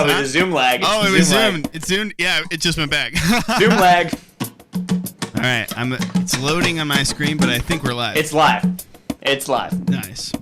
probably the Zoom lag. Oh, it was Zoom. It's Zoom. Yeah, it just went back. Zoom lag. All right, it's loading on my screen, but I think we're live. It's live. It's live. Nice.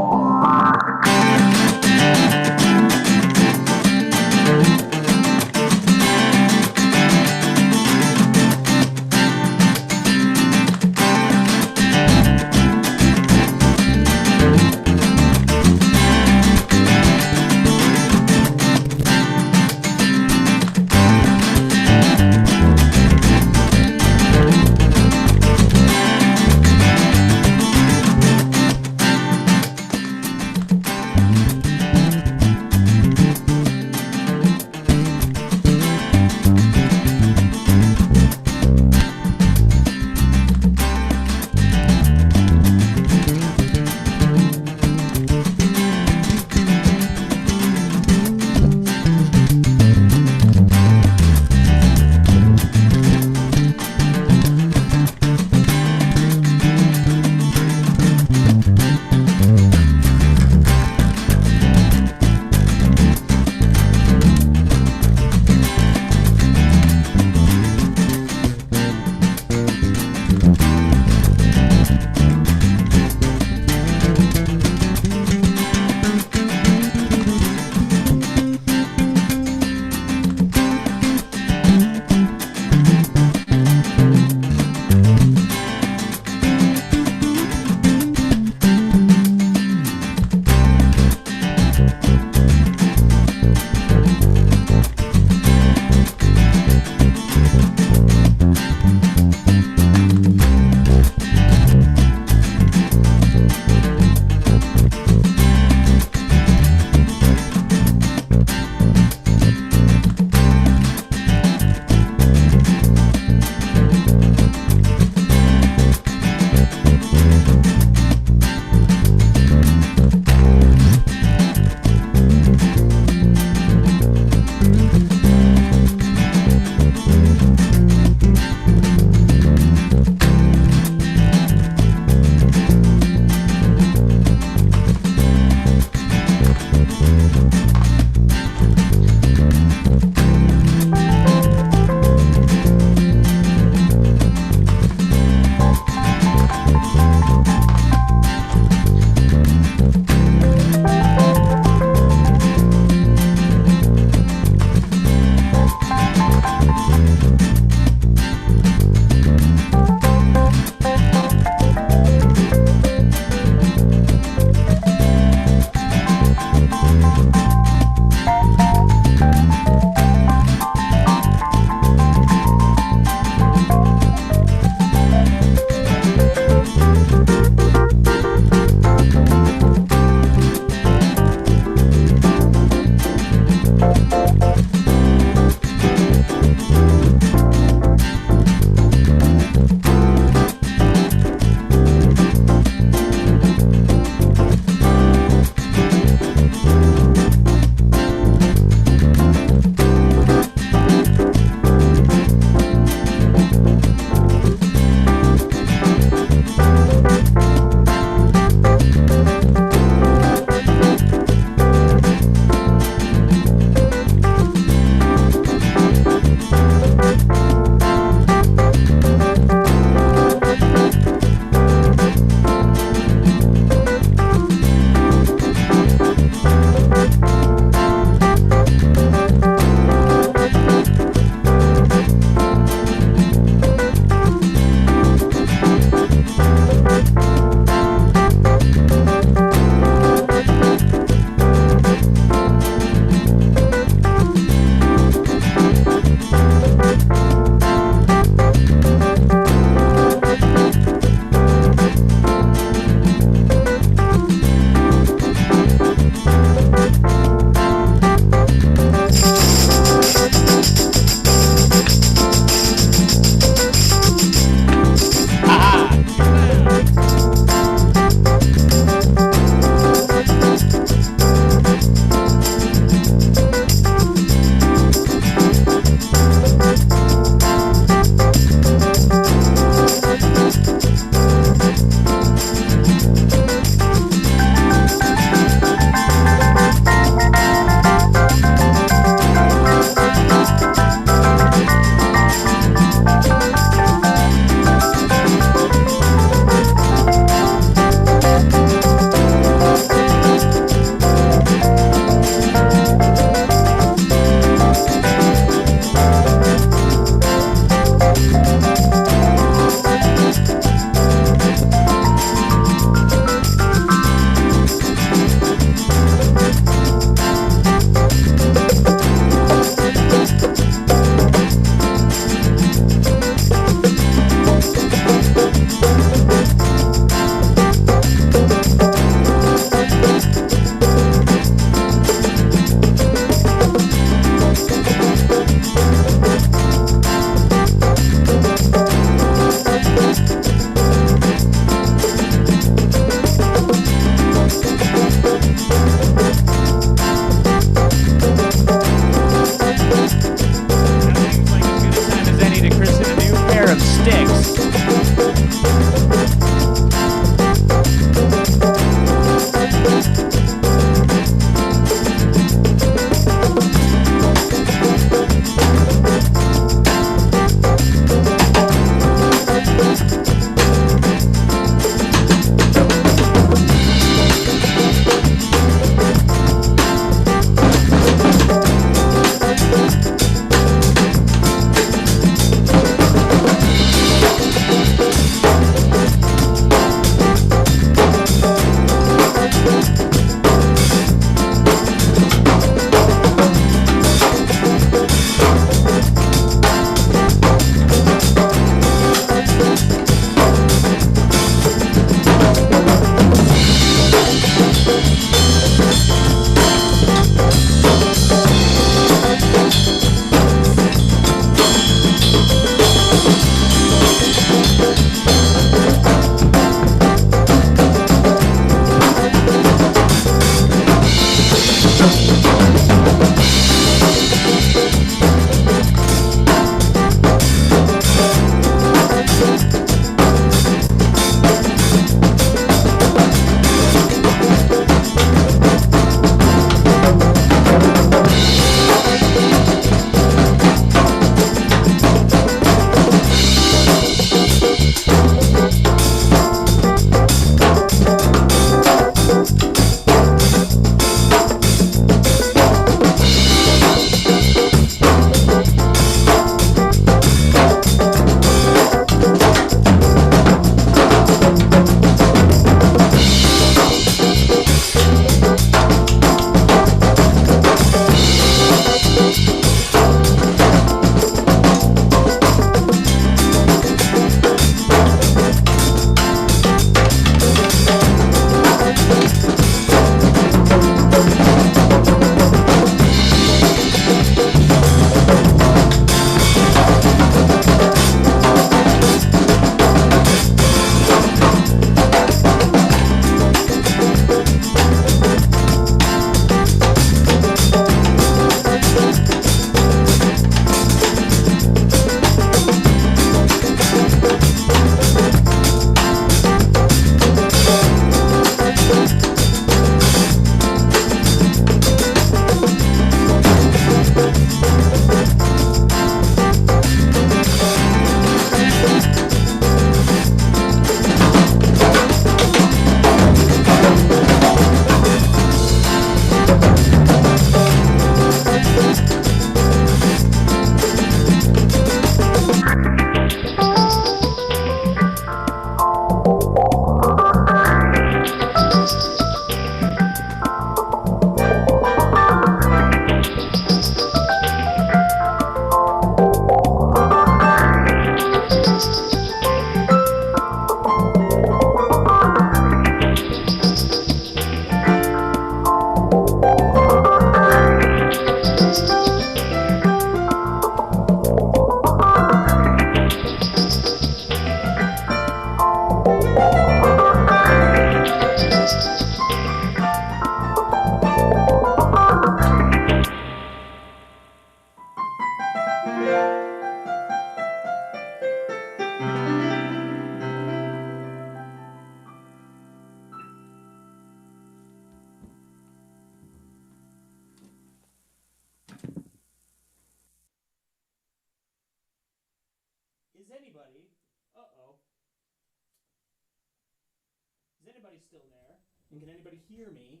anybody's still there. And can anybody hear me?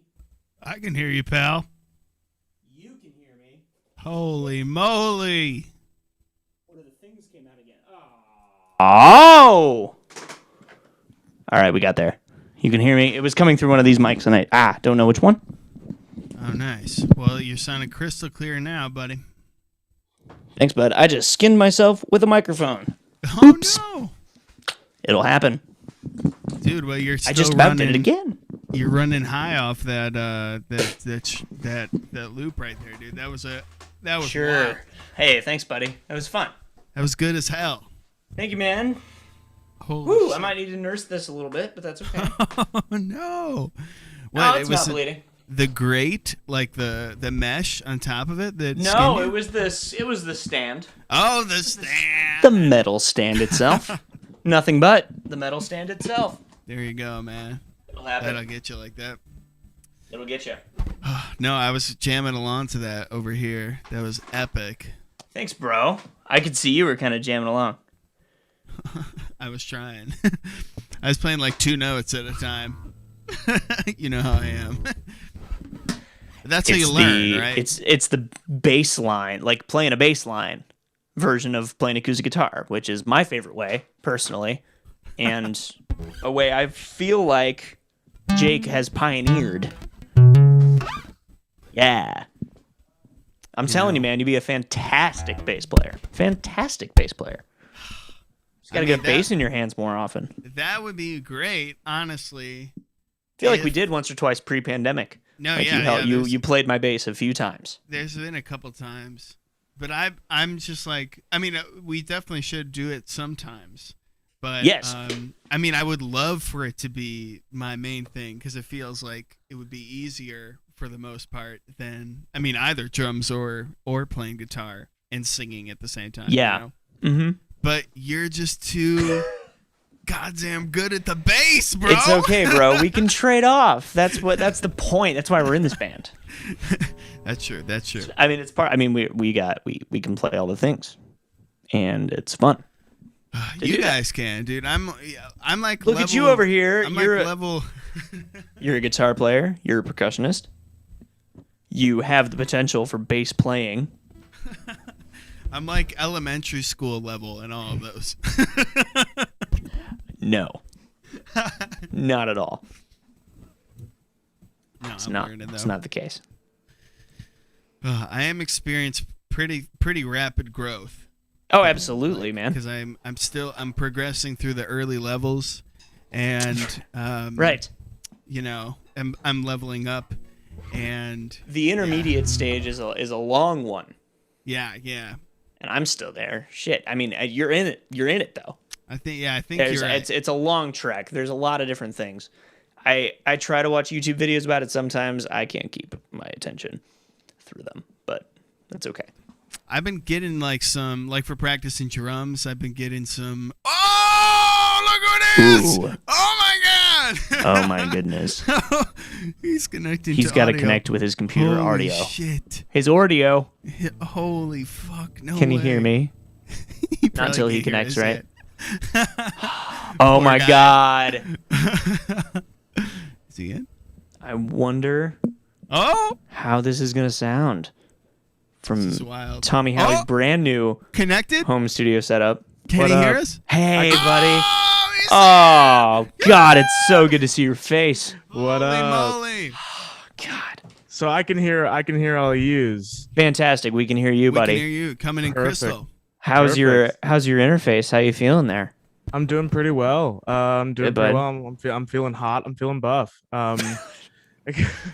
I can hear you, pal. You can hear me. Holy moly. What are the things came out again? Oh! All right, we got there. You can hear me. It was coming through one of these mics, and I don't know which one. Oh, nice. Well, you're sounding crystal clear now, buddy. Thanks, bud. I just skinned myself with a microphone. Oh, Oops. no. It'll happen. Dude, well, you're still I just about running, did it again. You're running high off that loop right there, dude. That was Sure. wild. Hey, thanks, buddy. That was fun. That was good as hell. Thank you, man. Holy Woo, shit. I might need to nurse this a little bit, but that's okay. Oh, no. No, it's not bleeding. The grate, like the mesh on top of it? That No, skinned you? it was the stand. Oh, the stand. The metal stand itself. Nothing but the metal stand itself. There you go, man. It'll happen. That'll get you like that. It'll get you. No, I was jamming along to that over here. That was epic. Thanks, bro. I could see you were kind of jamming along. I was trying. I was playing like 2 notes at a time. You know how I am. That's how you learn, right? It's the bass line, like playing a bass line version of playing acoustic guitar, which is my favorite way, personally, and a way I feel like Jake has pioneered. Yeah. I'm telling you, man, you'd be a fantastic bass player. Fantastic bass player. Just gotta get bass in your hands more often. That would be great, honestly. I feel like we did once or twice pre-pandemic. No, like yeah, you played my bass a few times. There's been a couple times, but I'm just like, I mean, we definitely should do it sometimes. But yes, I mean, I would love for it to be my main thing because it feels like it would be easier for the most part than, I mean, either drums or playing guitar and singing at the same time. Yeah. You know? Mm-hmm. But you're just too goddamn good at the bass, bro. It's okay, bro. We can trade off. That's the point. That's why we're in this band. That's true. That's true. I mean, it's part. I mean, we can play all the things, and it's fun. You guys can, dude. I'm like look level, at you over here. I'm you're like level. You're a guitar player. You're a percussionist. You have the potential for bass playing. I'm like elementary school level in all of those. No, not at all. No, It's not. It's not the case. I am experiencing pretty rapid growth. Oh, absolutely, man. Because I'm progressing through the early levels, and right. You know, I'm leveling up, and the intermediate stage is a long one. Yeah. And I'm still there. Shit. I mean, you're in it. You're in it though. I think you're right. It's a long trek. There's a lot of different things. I try to watch YouTube videos about it sometimes. I can't keep my attention through them, but that's okay. I've been getting like some, like for practicing drums, I've been getting some. Oh, look who it is! Ooh. Oh my god! Oh my goodness. He's connecting. He's got to connect with his computer Holy audio. Shit! His audio. Holy fuck! No. Can way. you hear me? Not until he can't hear connects, us right? yet. Oh Poor my guy. god. Is he in? I wonder how this is gonna sound from This is wild. Tommy Howie's brand new Connected? home studio setup. Can What he up? hear us? Hey, buddy. Oh, he's Oh god, it's so good to see your face. What Holy up? moly. God. So I can hear all yous. Fantastic. We can hear you, We buddy. can hear you coming in Perfect. crystal. How's your Perfect. interface? How you feeling there? I'm doing pretty well. I'm doing Good, pretty bud. well. I'm feeling hot. I'm feeling buff.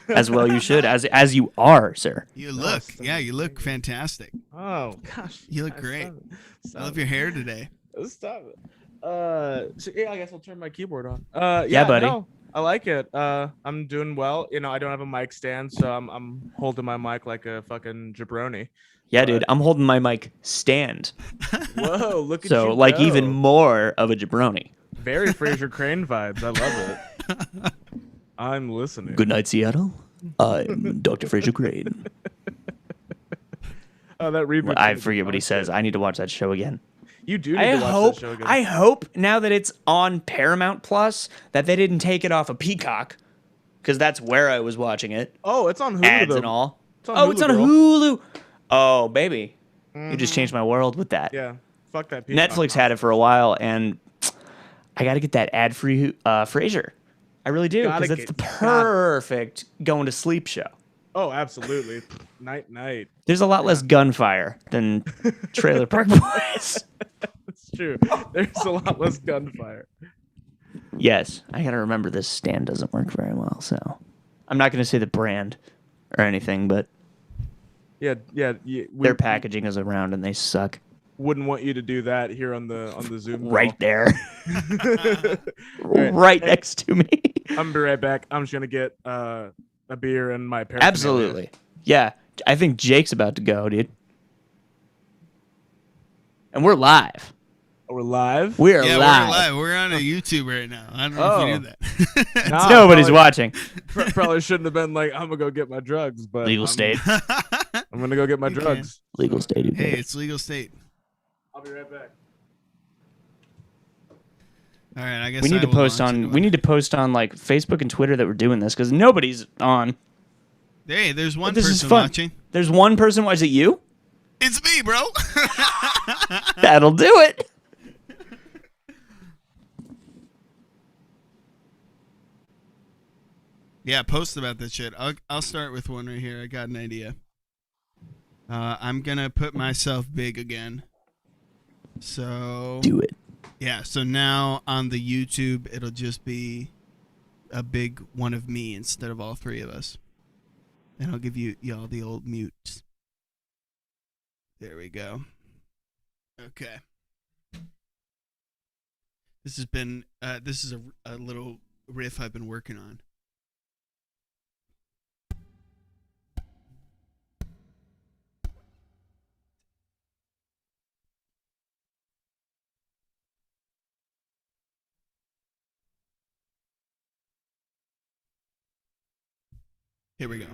As well you should, as you are, sir. You look, you look fantastic. Oh gosh, You look guys, great. Stop I love it. your hair today. Stop it. So yeah, I guess I'll turn my keyboard on. Yeah, buddy. No, I like it. I'm doing well. You know, I don't have a mic stand, so I'm holding my mic like a fucking jabroni. Yeah, dude, I'm holding my mic stand. Whoa, look at you. So, like, go. even more of a jabroni. Very Fraser Crane vibes. I love it. I'm listening. Good night, Seattle. I'm Dr. Fraser Crane. Oh, that reverb. I forget what he says. I need to watch that show again. You do need to watch that show again. I hope now that it's on Paramount Plus that they didn't take it off of Peacock, because that's where I was watching it. Oh, it's on Hulu Ads though. and all. It's on It's Hulu, on girl. Hulu. Oh, baby. You just changed my world with that. Yeah. Fuck that. Peacock Netflix had it for a while, and I got to get that ad-free Frasier. I really do, because it's the perfect going to sleep show. Oh, absolutely. Night. There's a lot less gunfire than Trailer Park Boys. It's true. There's a lot less gunfire. Yes, I got to remember this stand doesn't work very well, so I'm not going to say the brand or anything, but Yeah. their packaging is around and they suck. Wouldn't want you to do that here on the Zoom call. Right there. Right next to me. I'm gonna be right back. I'm just gonna get a beer and my parents. Absolutely. Yeah, I think Jake's about to go, dude. And we're live. We're live. We are Yeah, live. we're live. We're on a YouTube right now. I don't know if you knew that. Nah, Nobody's probably- watching. Probably shouldn't have been like, I'm gonna go get my drugs, but Legal state. I'm gonna go get my You can. drugs. Legal state. who Hey, cares? it's legal state. I'll be right back. All right, I guess We need I to will post launch on. into We it. need to post on like Facebook and Twitter that we're doing this because nobody's on. Hey, there's one This is person fun. watching. There's one person. Was it you? It's me, bro. That'll do it. Yeah, post about that shit. I'll start with one right here. I got an idea. I'm gonna put myself big again. So Do it. yeah, so now on the YouTube it'll just be a big one of me instead of all three of us. And I'll give y'all the old mutes. There we go. Okay. This is a little riff I've been working on. Here we go.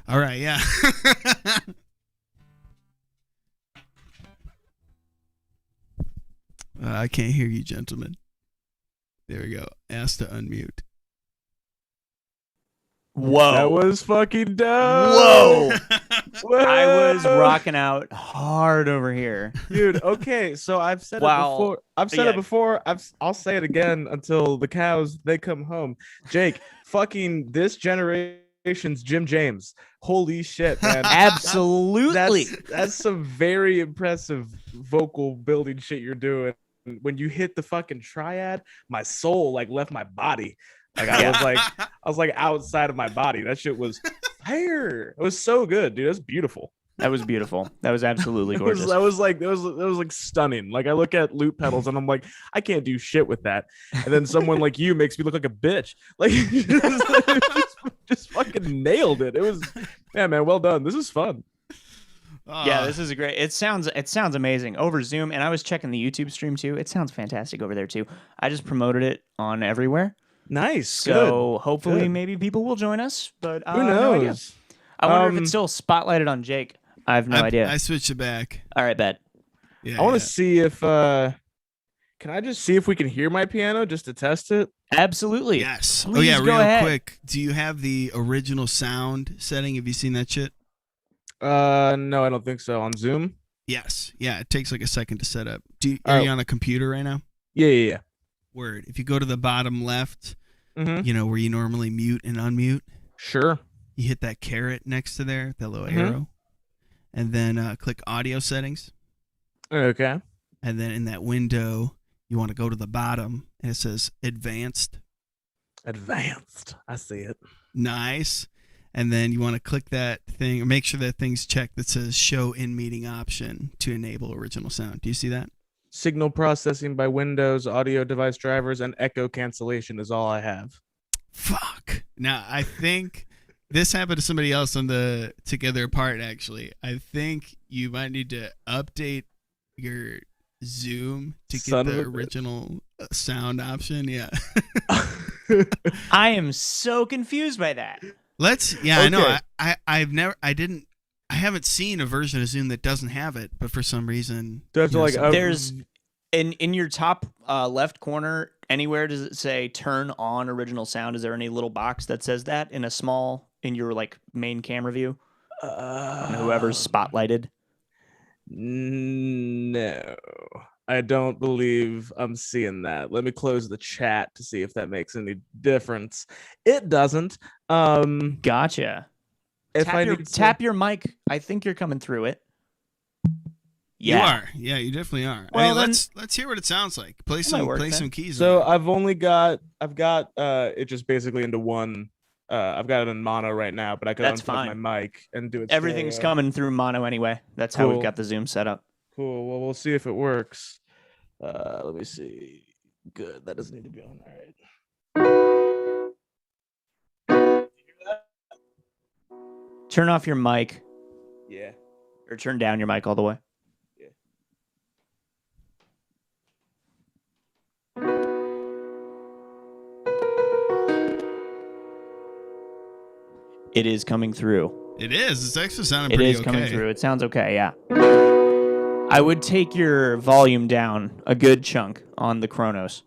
All right, yeah. I can't hear you, gentlemen. There we go. Ask to unmute. Whoa. That was fucking dope. Whoa. Whoa. I was rocking out hard over here. Dude, okay, so I've said Wow. it before. I've said Yeah. it before. I'll say it again until the cows they come home. Jake, fucking this generation's Jim James. Holy shit, man. Absolutely. That's some very impressive vocal building shit you're doing. When you hit the fucking triad, my soul like left my body. Like I was like outside of my body. That shit was fire. It was so good, dude. It was beautiful. That was beautiful. That was absolutely gorgeous. That was like stunning. Like I look at loop pedals and I'm like, I can't do shit with that. And then someone like you makes me look like a bitch. Like just fucking nailed it. It was, yeah, man. Well done. This is fun. Yeah, this is great. It sounds amazing over Zoom, and I was checking the YouTube stream too. It sounds fantastic over there too. I just promoted it on everywhere. Nice. So good. hopefully Good. maybe people will join us. But Who no idea. knows? I wonder if it's still spotlighted on Jake. I have no idea. I switched it back. All right, bet. Yeah, I want to see if can I just see if we can hear my piano just to test it? Absolutely. Yes. Please oh yeah, go real ahead. quick. Do you have the original sound setting? Have you seen that shit? No, I don't think so. On Zoom? Yes. Yeah, it takes like a second to set up. Oh. Are you on a computer right now? Yeah. Word. If you go to the bottom left, Mm-hmm. you know, where you normally mute and unmute, Sure. you hit that caret next to there, that little Mhm. arrow, and then click audio settings. Okay. And then in that window, you want to go to the bottom, and it says advanced. Advanced. I see it. Nice. And then you want to click that thing, or make sure that thing's checked that says show in meeting option to enable original sound. Do you see that? Signal processing by Windows, audio device drivers, and echo cancellation is all I have. Fuck. Now, I think this happened to somebody else on the Together Apart, actually. I think you might need to update your Zoom to get Son of the a bitch. original sound option. Yeah. I am so confused by that. I know. Okay. I haven't seen a version of Zoom that doesn't have it, but for some reason, Do I have to like There's in your top left corner anywhere does it say turn on original sound? Is there any little box that says that in your like main camera view? On whoever's spotlighted. No, I don't believe I'm seeing that. Let me close the chat to see if that makes any difference. It doesn't. Gotcha. If I need to- Tap your mic. I think you're coming through it. you Yeah. are. Yeah, you definitely are. Well, I mean, then- let's hear what it sounds like. Play That might work, play then. some keys. So on it. I've got it just basically into one. I've got it in mono right now, but I could That's unplug fine. my mic and do it. Everything's stereo. coming through mono anyway. That's how we've Cool. got the Zoom set up. Cool. Well, we'll see if it works. Let me see. Good. That doesn't need to be on. All right. Turn off your mic Yeah. or turn down your mic all the way. It is coming through. It is. It's actually sounding It pretty is okay. coming through. It sounds okay, yeah. I would take your volume down a good chunk on the Chronos.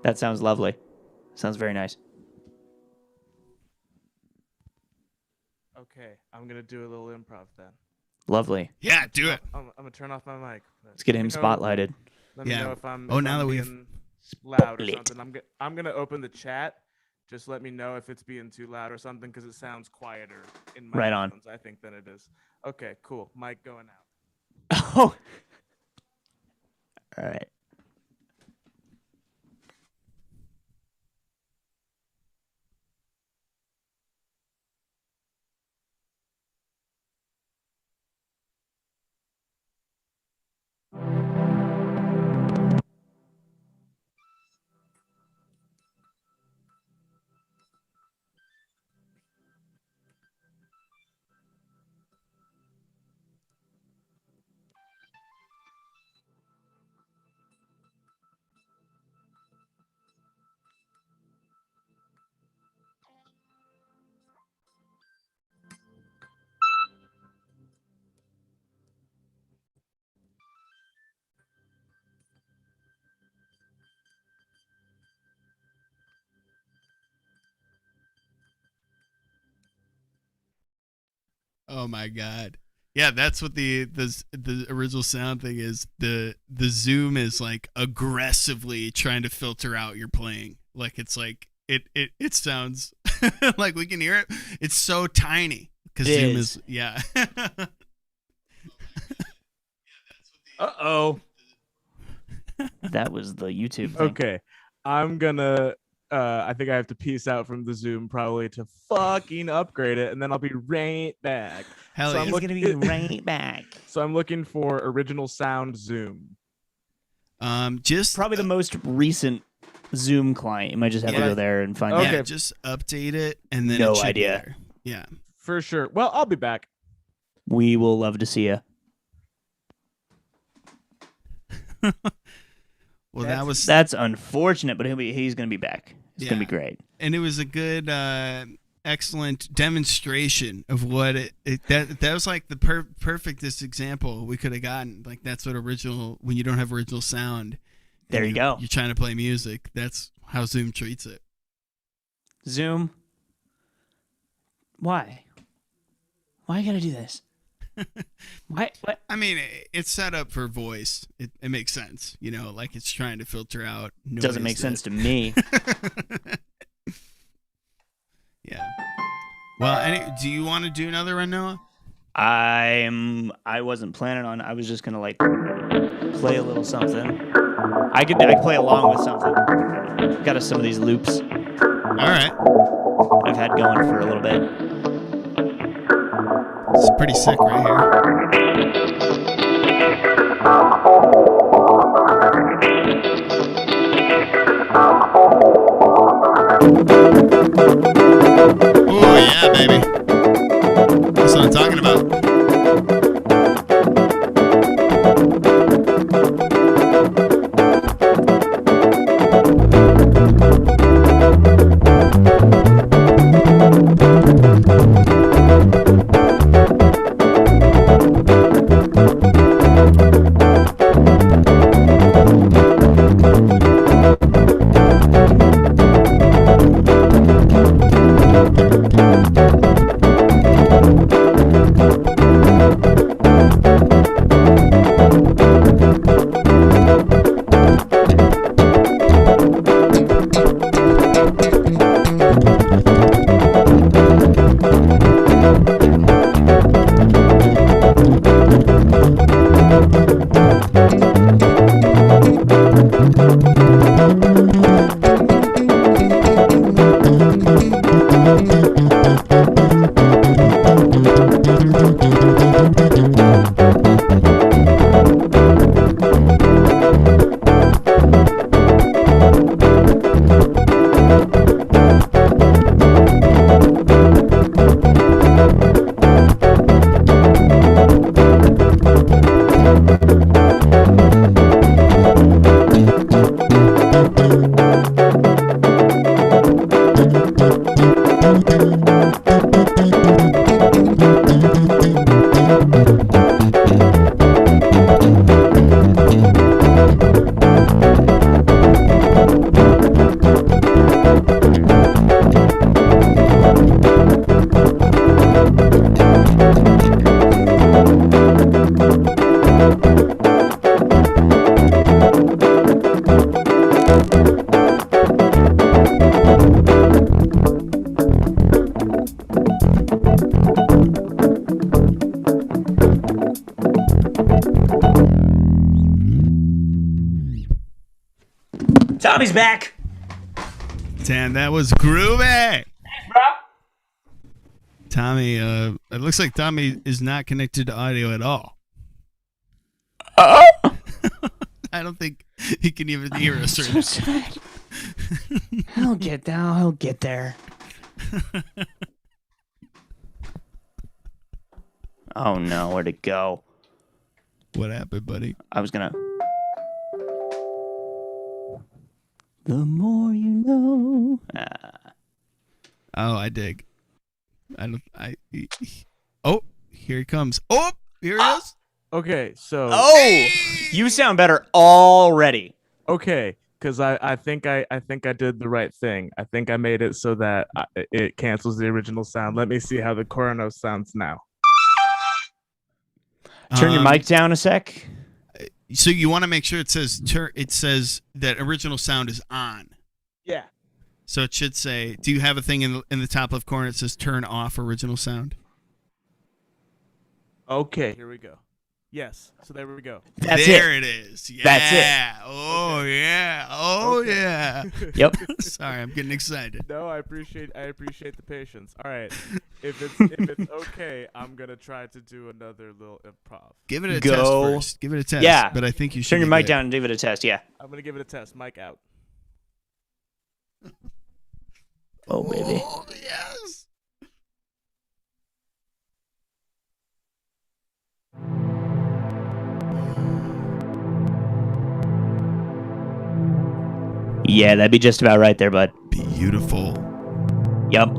That sounds lovely. Sounds very nice. Okay. I'm gonna do a little improv then. Lovely. Yeah, do it. I'm gonna turn off my mic. Let's get him Let me know- spotlighted. Let me Yeah. know if I'm. Oh, if now I'm that we've- being loud or Spotlit. something. I'm gonna open the chat. Just let me know if it's being too loud or something because it sounds quieter in my Right on. headphones, I think, than it is. Okay, cool. Mic going out. Oh. All right. Oh my god. Yeah, that's what the original sound thing is. The zoom is like aggressively trying to filter out your playing. Like it's like it sounds like we can hear it. It's so tiny because zoom is yeah. Uh-oh. That was the YouTube thing. Okay, I'm gonna. I think I have to peace out from the Zoom probably to fucking upgrade it, and then I'll be right back. Hell So yeah. I'm He's gonna be right back. So I'm looking for original sound Zoom. Just Probably the most recent Zoom client. You might just have to Yeah. go there and find Okay. yeah, just update it and then No it should be idea. there. Yeah. For sure. Well, I'll be back. We will love to see you. Well, That's unfortunate, but he's gonna be back. It's gonna be Yeah. great. and it was a good excellent demonstration of what that was like the perfectest example we could have gotten. Like that's what when you don't have original sound. and There you go. You're trying to play music. That's how Zoom treats it. Zoom. Why? Why you gotta do this? Why? What? I mean, it's set up for voice. It makes sense, like it's trying to filter out noise. Doesn't make sense to me. Yeah. Well, do you want to do another one, Noah? I wasn't planning on. I was just gonna like play a little something. I could play along with something. Got us some of these loops All right. I've had going for a little bit. It's pretty sick right here. Oh yeah, baby. That's what I'm talking about. Tommy's back. Damn, that was groovy. Bro. Tommy, it looks like Tommy is not connected to audio at all. Oh. I don't think he can even hear us right now. So sad. He'll get down. He'll get there. Oh no, where'd it go? What happened, buddy? I was gonna. The more you know. Oh, I dig. Oh, here he comes. Oh, here he is. Okay, so Oh, you sound better already. okay, because I think I did the right thing. I think I made it so that it cancels the original sound. Let me see how the Coronos sounds now. Turn your mic down a sec. So you want to make sure it says that original sound is on. Yeah. So it should say, do you have a thing in the top left corner that says turn off original sound? Okay, here we go. Yes. So there we go. That's there it. it is. Yeah. That's it. Oh yeah. Oh Okay. yeah. Yep. Sorry, I'm getting excited. No, I appreciate the patience. All right. If it's okay, I'm gonna try to do another little improv. Give it a Go. test first. Give it a test. Yeah. But I think you should Turn your be mic good. down and give it a test. Yeah. I'm gonna give it a test. Mic out. Oh, baby. Oh, yes. Yeah, that'd be just about right there, bud. Beautiful. Yep.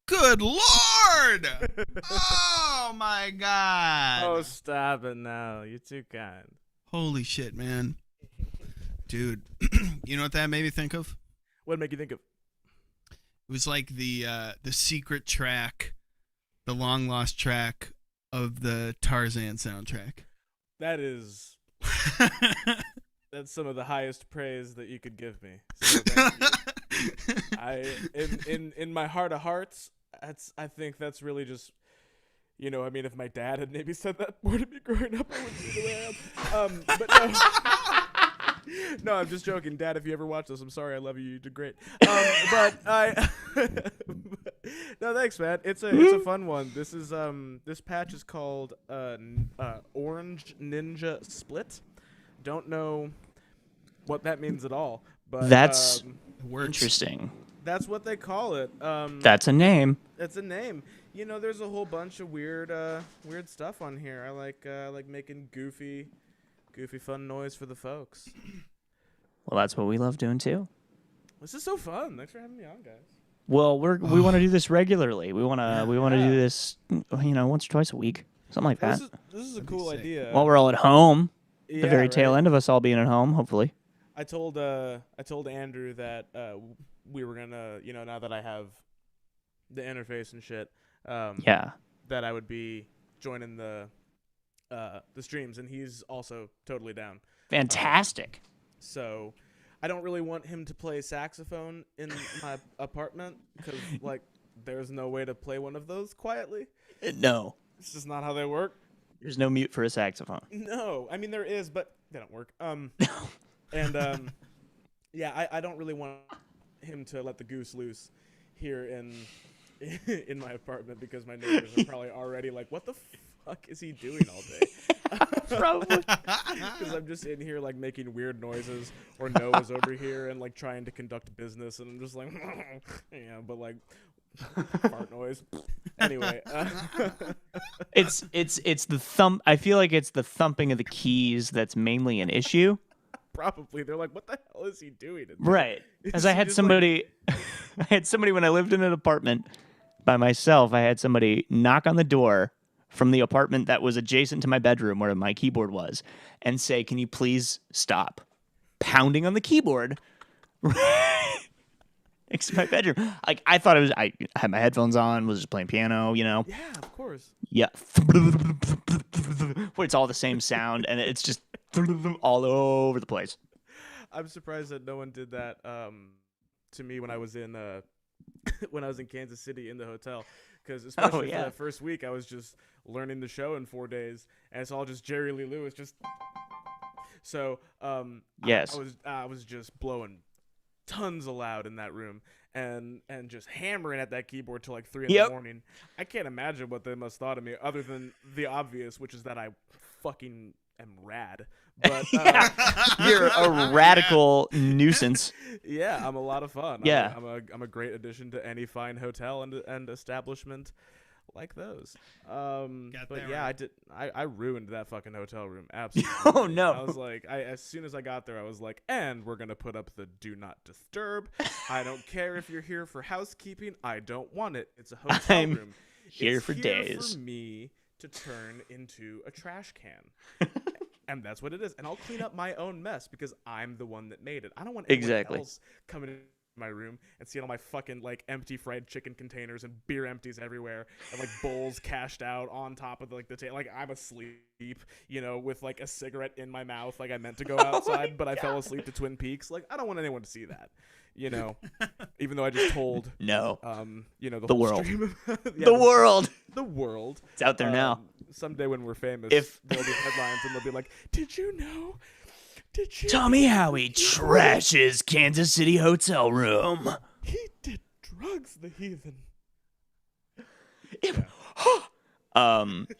Good Lord! Oh my God! Oh, stop it now. You're too kind. Holy shit, man. Dude, you know what that made me think of? What make you think of? It was like the secret track, the long lost track of the Tarzan soundtrack. That is that's some of the highest praise that you could give me. So thank you. In my heart of hearts, I think that's really just, you know, I mean, if my dad had maybe said that more to me growing up, I wouldn't be the way I am. But no, no, I'm just joking, Dad. If you ever watch this, I'm sorry. I love you. You did great. But I, no, thanks, man. It's a fun one. This is this patch is called Orange Ninja Split. Don't know what that means at all, but That's Works. interesting. that's what they call it. That's a name. It's a name. You know, there's a whole bunch of weird stuff on here. I like making goofy fun noise for the folks. Well, that's what we love doing too. This is so fun. Thanks for having me on, guys. Well, we want to do this regularly. We want to do this, once or twice a week, something like that. This is a cool idea. While we're all at home, Yeah, the very right? tail end of us all being at home, hopefully. I told Andrew that we were gonna, now that I have the interface and shit, Yeah. that I would be joining the streams, and he's also totally down. Fantastic. So I don't really want him to play saxophone in my apartment because, like, there's no way to play one of those quietly. No. It's just not how they work. There's no mute for a saxophone. No, I mean there is, but they don't work. Yeah, I don't really want him to let the goose loose here in my apartment because my neighbors are probably already like, "What the fuck is he doing all day?" Probably. Because I'm just in here like making weird noises, or Noah's over here and like trying to conduct business, and I'm just like, yeah, but like fart noise. Anyway, It's the thump. I feel like it's the thumping of the keys that's mainly an issue. probably they're like, "What the hell is he doing?" in there?" Right. As Is I he had just, somebody, I had somebody when I lived in an apartment by myself. I had somebody knock on the door from the apartment that was adjacent to my bedroom where my keyboard was, and say, "Can you please stop pounding on the keyboard next to my bedroom?" Like I thought it was. I had my headphones on, was just playing piano. Yeah, of course. Yeah. Where it's all the same sound, and it's just all over the place. I'm surprised that no one did that to me when I was in Kansas City in the hotel, because especially for that first week I was just learning the show in 4 days, and it's all just Jerry Lee Lewis just. So Yes. I was just blowing tons of loud in that room and just hammering at that keyboard till like 3 in the morning. I can't imagine what they must thought of me, other than the obvious, which is that I fucking am rad. But You're a radical nuisance. yeah, I'm a lot of fun. Yeah. I'm a great addition to any fine hotel and establishment like those. But yeah, right. I ruined that fucking hotel room. Absolutely. Oh no. I was like, as soon as I got there, I was like, and we're gonna put up the do not disturb. I don't care if you're here for housekeeping. I don't want it. It's a hotel I'm room. here it's for here days. For me to turn into a trash can. And that's what it is. And I'll clean up my own mess because I'm the one that made it. I don't want anyone else coming in my room and seeing all my fucking like empty fried chicken containers and beer empties everywhere and like bowls cashed out on top of like the table. Like I'm asleep, with like a cigarette in my mouth. Like I meant to go outside, but I fell asleep to Twin Peaks. Like I don't want anyone to see that. Even though I just told No. the The whole world. stream of, The world. The world. It's out there now. Someday when we're famous, there'll be headlines and they'll be like, "Did you know? Did you? Tommy Howie trashes Kansas City hotel room. He did drugs, the heathen."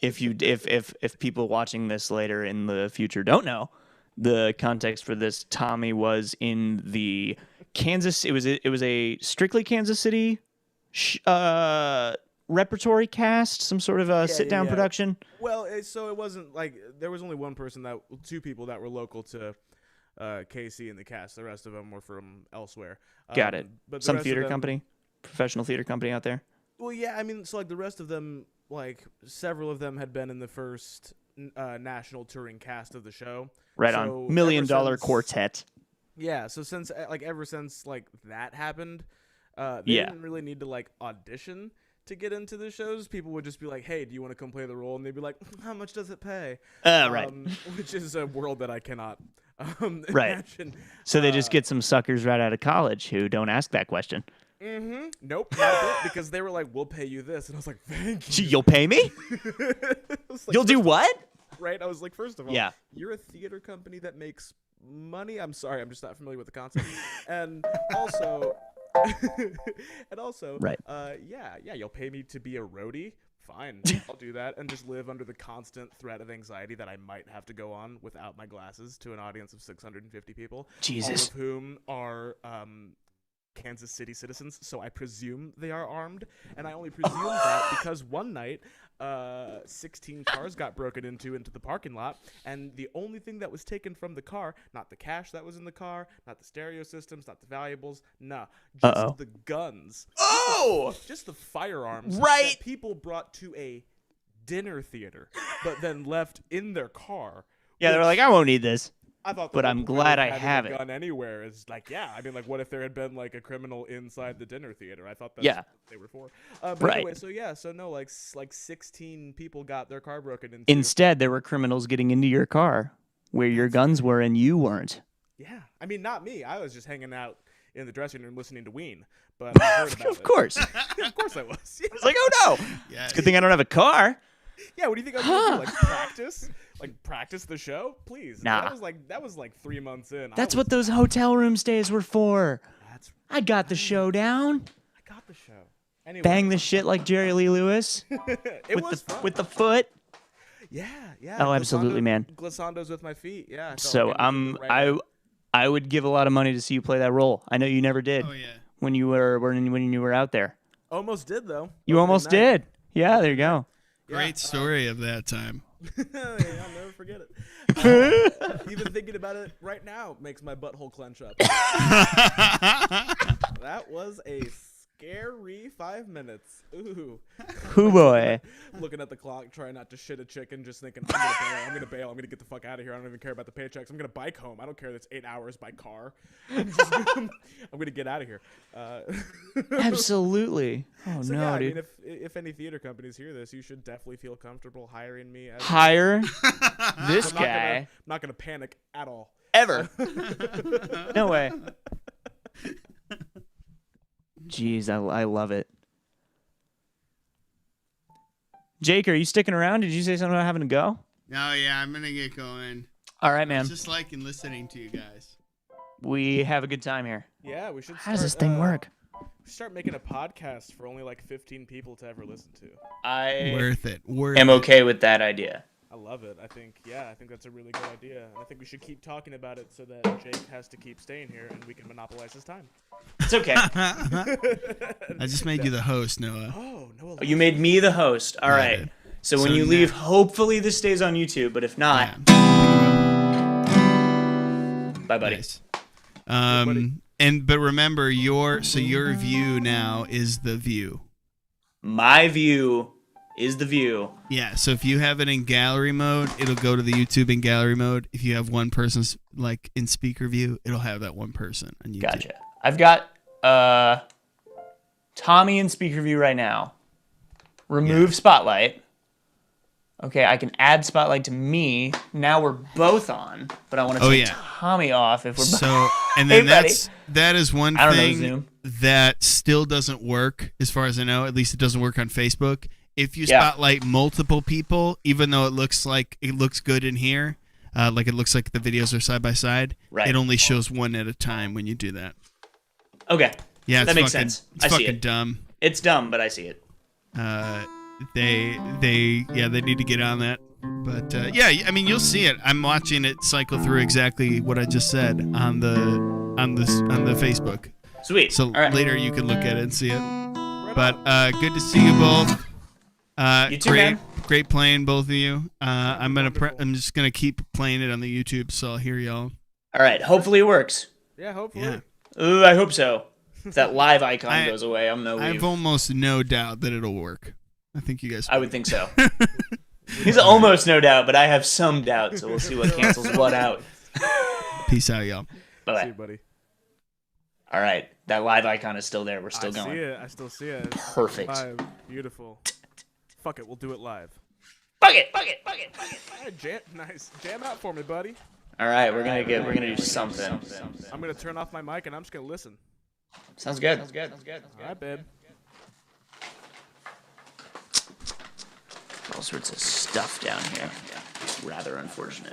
If people watching this later in the future don't know, the context for this, Tommy was in the Kansas. It was a strictly Kansas City repertory cast, some sort of a sit-down production. Well, so it wasn't like there was only two people that were local to KC in the cast. The rest of them were from elsewhere. Got it. But Some theater company, professional theater company out there. Well, yeah, I mean, so like the rest of them, like several of them had been in the first national touring cast of the show. Right So on. ever $1 million since- quartet. Yeah, so since like ever since like that happened, they Yeah. didn't really need to like audition to get into the shows. People would just be like, "Hey, do you want to come play the role?" And they'd be like, "How much does it pay?" Right. Which is a world that I cannot Right. imagine. So they just get some suckers right out of college who don't ask that question. Nope, not a bit, because they were like, "We'll pay you this," and I was like, "Thank you." You'll pay me? I was like, You'll do what? right? I was like, first of all, Yeah. you're a theater company that makes money. I'm sorry, I'm just not familiar with the concept. And also, Right. yeah, you'll pay me to be a roadie. Fine, I'll do that and just live under the constant threat of anxiety that I might have to go on without my glasses to an audience of 650 people, Jesus. all of whom are Kansas City citizens, so I presume they are armed, and I only presume that because one night 16 cars got broken into the parking lot, and the only thing that was taken from the car, not the cash that was in the car, not the stereo systems, not the valuables, just the guns, just the firearms Right. that people brought to a dinner theater but then left in their car. Yeah, they're which like, I won't need this. I thought, but I'm glad I having have a it. gun anywhere is like, yeah. I mean, like, what if there had been like a criminal inside the dinner theater? I thought that's Yeah. what they were for. But Right. anyway, so no, like 16 people got their car broken into. Instead, there were criminals getting into your car where your guns were and you weren't. Yeah, I mean, not me. I was just hanging out in the dressing room listening to Ween. But I heard about Of course. it. Of course I was. I was like, oh no. Yeah. Good thing I don't have a car. Yeah, what do you think I was gonna do? Like practice? Like practice the show? Please. Nah. That was like 3 months in. That's what those hotel room stays were for. That's I got the show down. I got the show. Anyway, Bang the shit like Jerry Lee Lewis it was fun. with the foot. Yeah. Oh, absolutely, man. Glissandos with my feet. Yeah. I felt So like I was in the right I would give a lot of money to see you play that role. I know you never did Oh yeah. when you were out there. Almost did though. You almost did. Yeah, there you go. Great story of that time. Yeah, I'll never forget it. Even thinking about it right now makes my butthole clench up. That was a scary 5 minutes. Ooh. Hoo boy. Looking at the clock, trying not to shit a chicken, just thinking, I'm gonna bail, get the fuck out of here. I don't even care about the paychecks. I'm gonna bike home. I don't care that it's 8 hours by car. I'm gonna get out of here. Absolutely. Oh So no, yeah, dude. I mean, if any theater companies hear this, you should definitely feel comfortable hiring me. As Hire this I'm guy not gonna panic at all. ever. No way. Jeez, I love it. Jake, are you sticking around? Did you say something about having to go? Oh yeah, I'm gonna get going. All right, man. Just liking listening to you guys. We have a good time here. Yeah, we should. How does this thing work? Start making a podcast for only like 15 people to ever listen to. I Worth it. am okay with that idea. I love it. I think that's a really good idea. And I think we should keep talking about it so that Jake has to keep staying here and we can monopolize his time. It's okay. I just made you the host, Noah. Oh, no. You made me the host. All right. Yeah. So when So you now- leave, hopefully this stays on YouTube. But if not, bye, buddy. Nice. buddy. But remember your view now is the view. My view is the view. Yeah, so if you have it in gallery mode, it'll go to the YouTube in gallery mode. If you have one person's like in speaker view, it'll have that one person on YouTube. Gotcha. I've got Tommy in speaker view right now. Remove spotlight. Okay, I can add spotlight to me. Now we're both on, but I want to take Tommy off if we're both. So, and then Hey, buddy. that is one I don't know thing Zoom. that still doesn't work as far as I know. At least it doesn't work on Facebook. If you Yeah. spotlight multiple people, even though it looks good in here, like it looks like the videos are side by side, Right. it only shows one at a time when you do that. Okay. Yeah, it's That makes fucking, sense. It's I see fucking it. dumb. It's dumb, but I see it. They need to get on that. But yeah, I mean you'll see it. I'm watching it cycle through exactly what I just said on the Facebook. Sweet. So All right. later you can look at it and see it. But good to see you both. You too, great, man. great playing both of you. I'm just gonna keep playing it on the YouTube, so I'll hear y'all. All right. Hopefully it works. Yeah, hopefully. Yeah. Ooh, I hope so. If that live icon I- goes away, I'm no I have leave. almost no doubt that it'll work. I think you guys. I would think so. He's almost no doubt, but I have some doubt, so we'll see what cancels what out. Peace out, y'all. See Bye-bye. you, buddy. All right, that live icon is still there. We're still I going. see it. I still see it. Perfect. Live. Beautiful. Fuck it. We'll do it live. Fuck it. All right, nice. Jam out for me, buddy. All right, we're gonna do something. I'm gonna turn off my mic and I'm just gonna listen. Sounds good. All right, babe. All sorts of stuff down here. Rather unfortunate.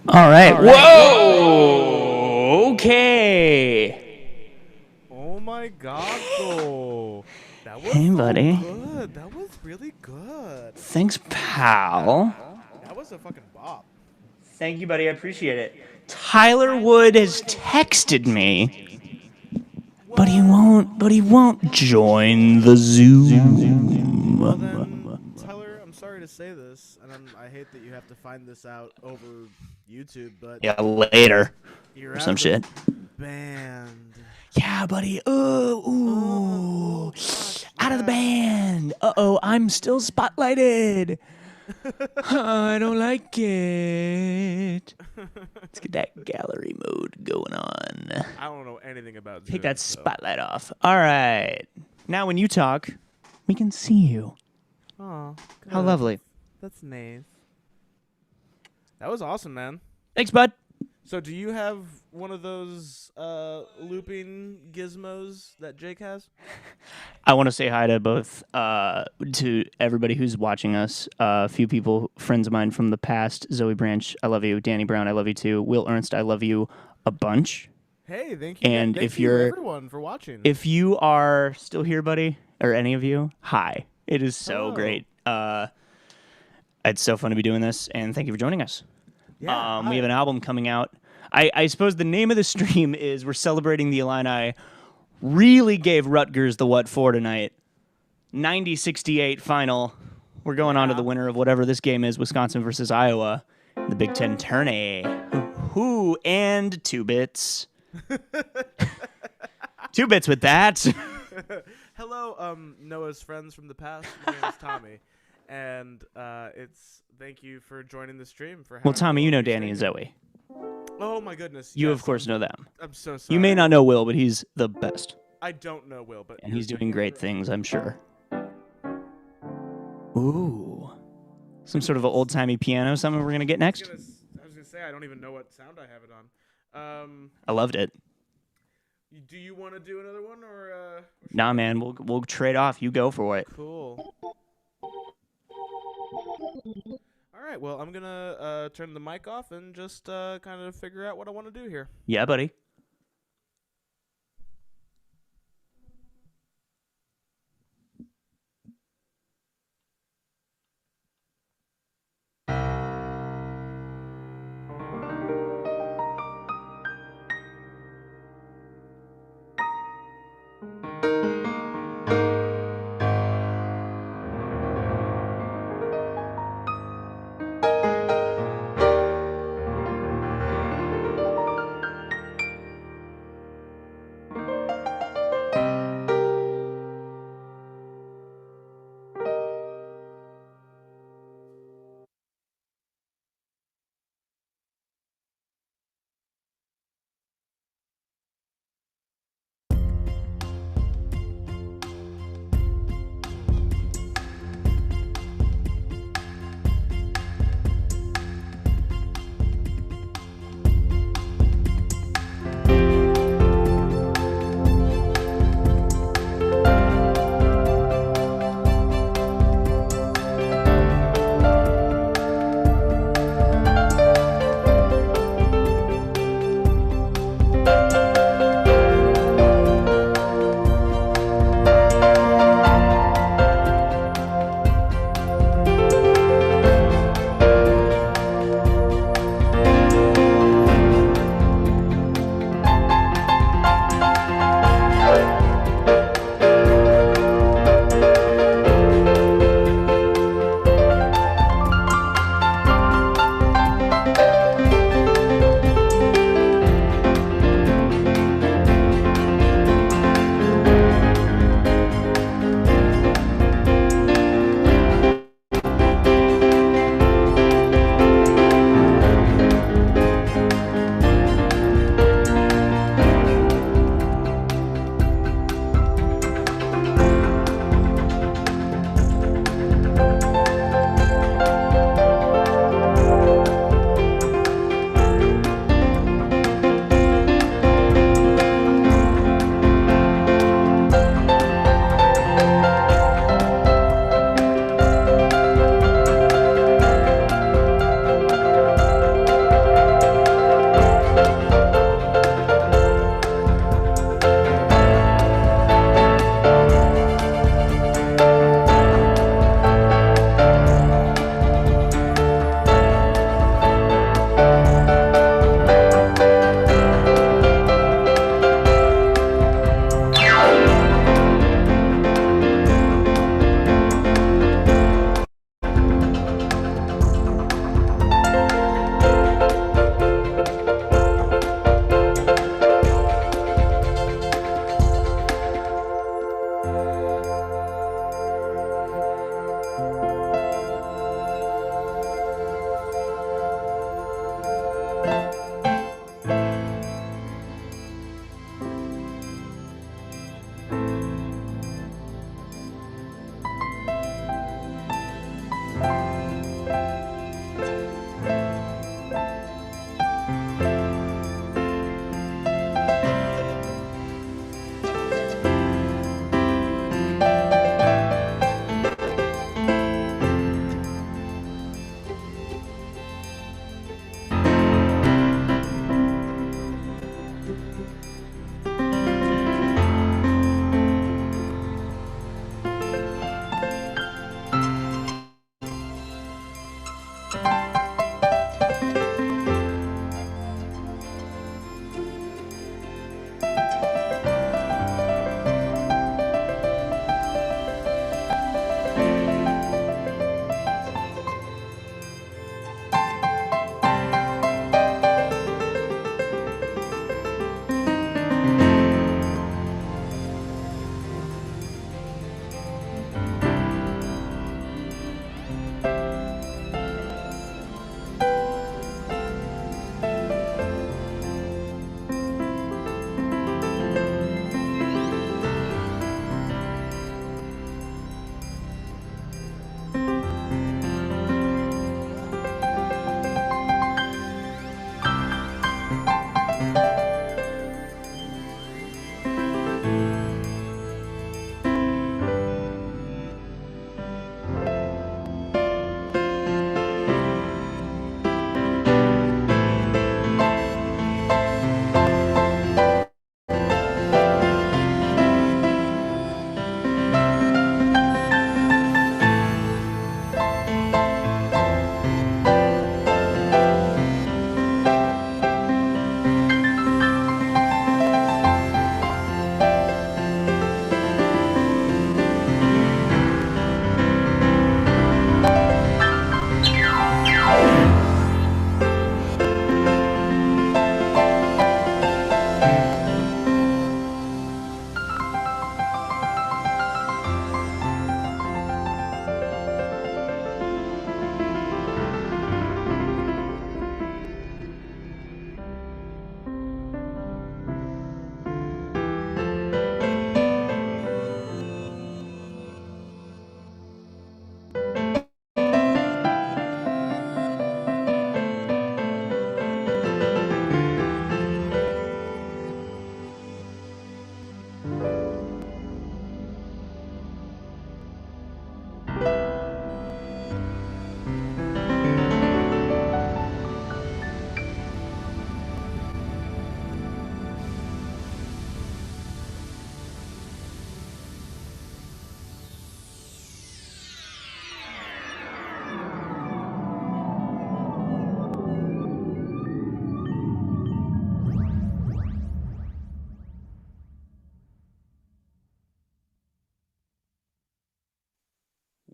All right. Whoa. Okay. Oh my god, though. That was Hey, so buddy. good. That was really good. Thanks, pal. That was a fucking bop. Thank you, buddy. I appreciate it. Tyler Wood has texted me, but he won't join the Zoom. Well then, Tyler, I'm sorry to say this, and I hate that you have to find this out over YouTube, but Yeah, later. you're Or out some of shit. the band. Yeah, buddy. Ooh. gosh, Out of the yeah. band. Uh-oh, I'm still spotlighted. I don't like it. Let's get that gallery mode going on. I don't know anything about Take Zoom, that so- spotlight off. All right. Now when you talk, we can see you. Aw, How good. lovely. That's nice. That was awesome, man. Thanks, bud. So do you have one of those looping gizmos that Jake has? I want to say hi to both, to everybody who's watching us. A few people, friends of mine from the past. Zoe Branch, I love you. Danny Brown, I love you too. Will Ernst, I love you a bunch. Hey, thank you. And thank if you you're- everyone for watching. If you are still here, buddy, or any of you, hi. It is so Hello. great. It's so fun to be doing this, and thank you for joining us. yeah, We have an album coming out. I suppose the name of the stream is we're celebrating the Illini. Really gave Rutgers the what for tonight. 90-68 final. We're going on to the winner of whatever this game is, Wisconsin versus Iowa. The Big Ten tourney. Who and 2 bits. 2 bits with that. Hello, Noah's friends from the past. My name is Tommy, and it's thank you for joining the stream. Well, Tommy, you know Danny and Zoe. Oh my goodness! You, yes, of course, know them. I'm so sorry. You may not know Will, but he's the best. I don't know Will, but And he's doing great things, I'm sure. Ooh. Some sort of an old-timey piano, something we're going to get next? I was gonna say I don't even know what sound I have it on. I loved it. Do you want to do another one or? Nah, man, we'll trade off. You go for it. Cool. All right. Well, I'm gonna turn the mic off and just kind of figure out what I want to do here. Yeah, buddy.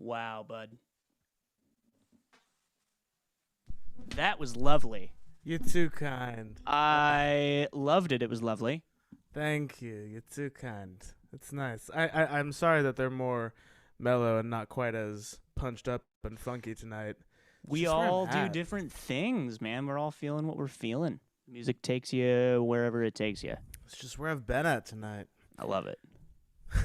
Wow, bud. That was lovely. You're too kind. I loved it. It was lovely. Thank you. You're too kind. It's nice. I'm sorry that they're more mellow and not quite as punched up and funky tonight. We just where I'm all do at. different things, man. We're all feeling what we're feeling. Music takes you wherever it takes you. It's just where I've been at tonight. I love it.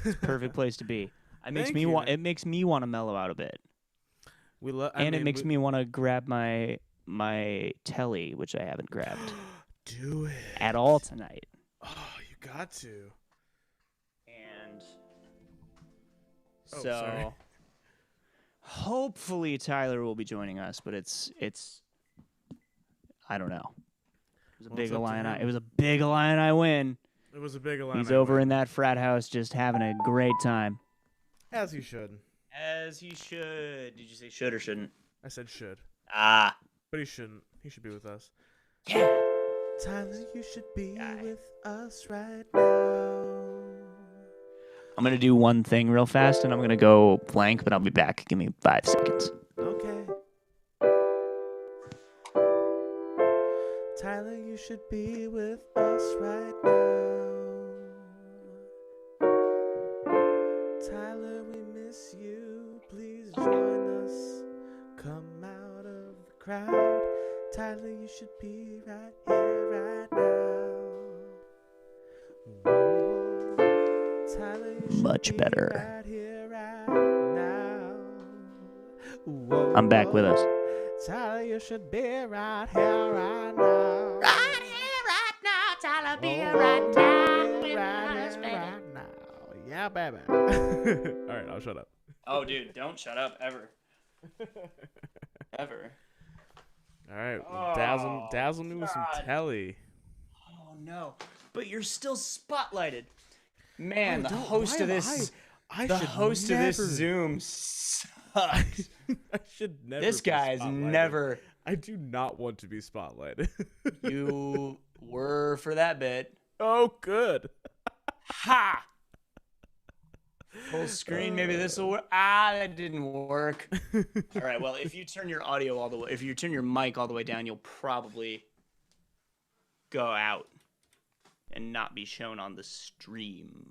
It's a perfect place to be. It makes Thank me you, want. man. It makes me want to mellow out a bit, We love, it makes me want to grab my telly, which I haven't grabbed do it at all tonight. Oh, you got to. And Oh, so, sorry. hopefully Tyler will be joining us, but it's I don't know. It was a Well, big it's up to Illini. him. It was a big Illini win. It was a big alarm. He's over in that frat house just having a great time. As you should. As he should. Did you say should or shouldn't? I said should, Ah. but he shouldn't. He should be with us. Yeah. Tyler, you should be Guy. with us right now. I'm going to do one thing real fast, and I'm going to go blank, but I'll be back. Give me 5 seconds. Okay. Tyler, you should be with us right now. Tyler, we miss you. Please join us. Come out of the crowd. Tyler, you should be right here, right now. Whoa. Tyler, you should Much be better. right here, right now. Whoa. I'm back with us. Tyler, you should be right here, right now. Right here, right now, Tyler, be Oh, right now. right with here, us, baby. right now. Yeah, baby. All right, I'll shut up. Oh, dude, don't shut up ever. Ever. All right, Oh, dazzle me with some God. telly. Oh, no. But you're still spotlighted. Man, Oh, the don't- host why of am this... I The should host of this never- Zoom sucks. I should never. This be guy's spotlighted. never... I do not want to be spotlighted. You were for that bit. Oh, good. Ha! Full screen, maybe this will work. Ah, that didn't work. All right, well, if you turn your audio all the way, if you turn your mic all the way down, you'll probably go out and not be shown on the stream.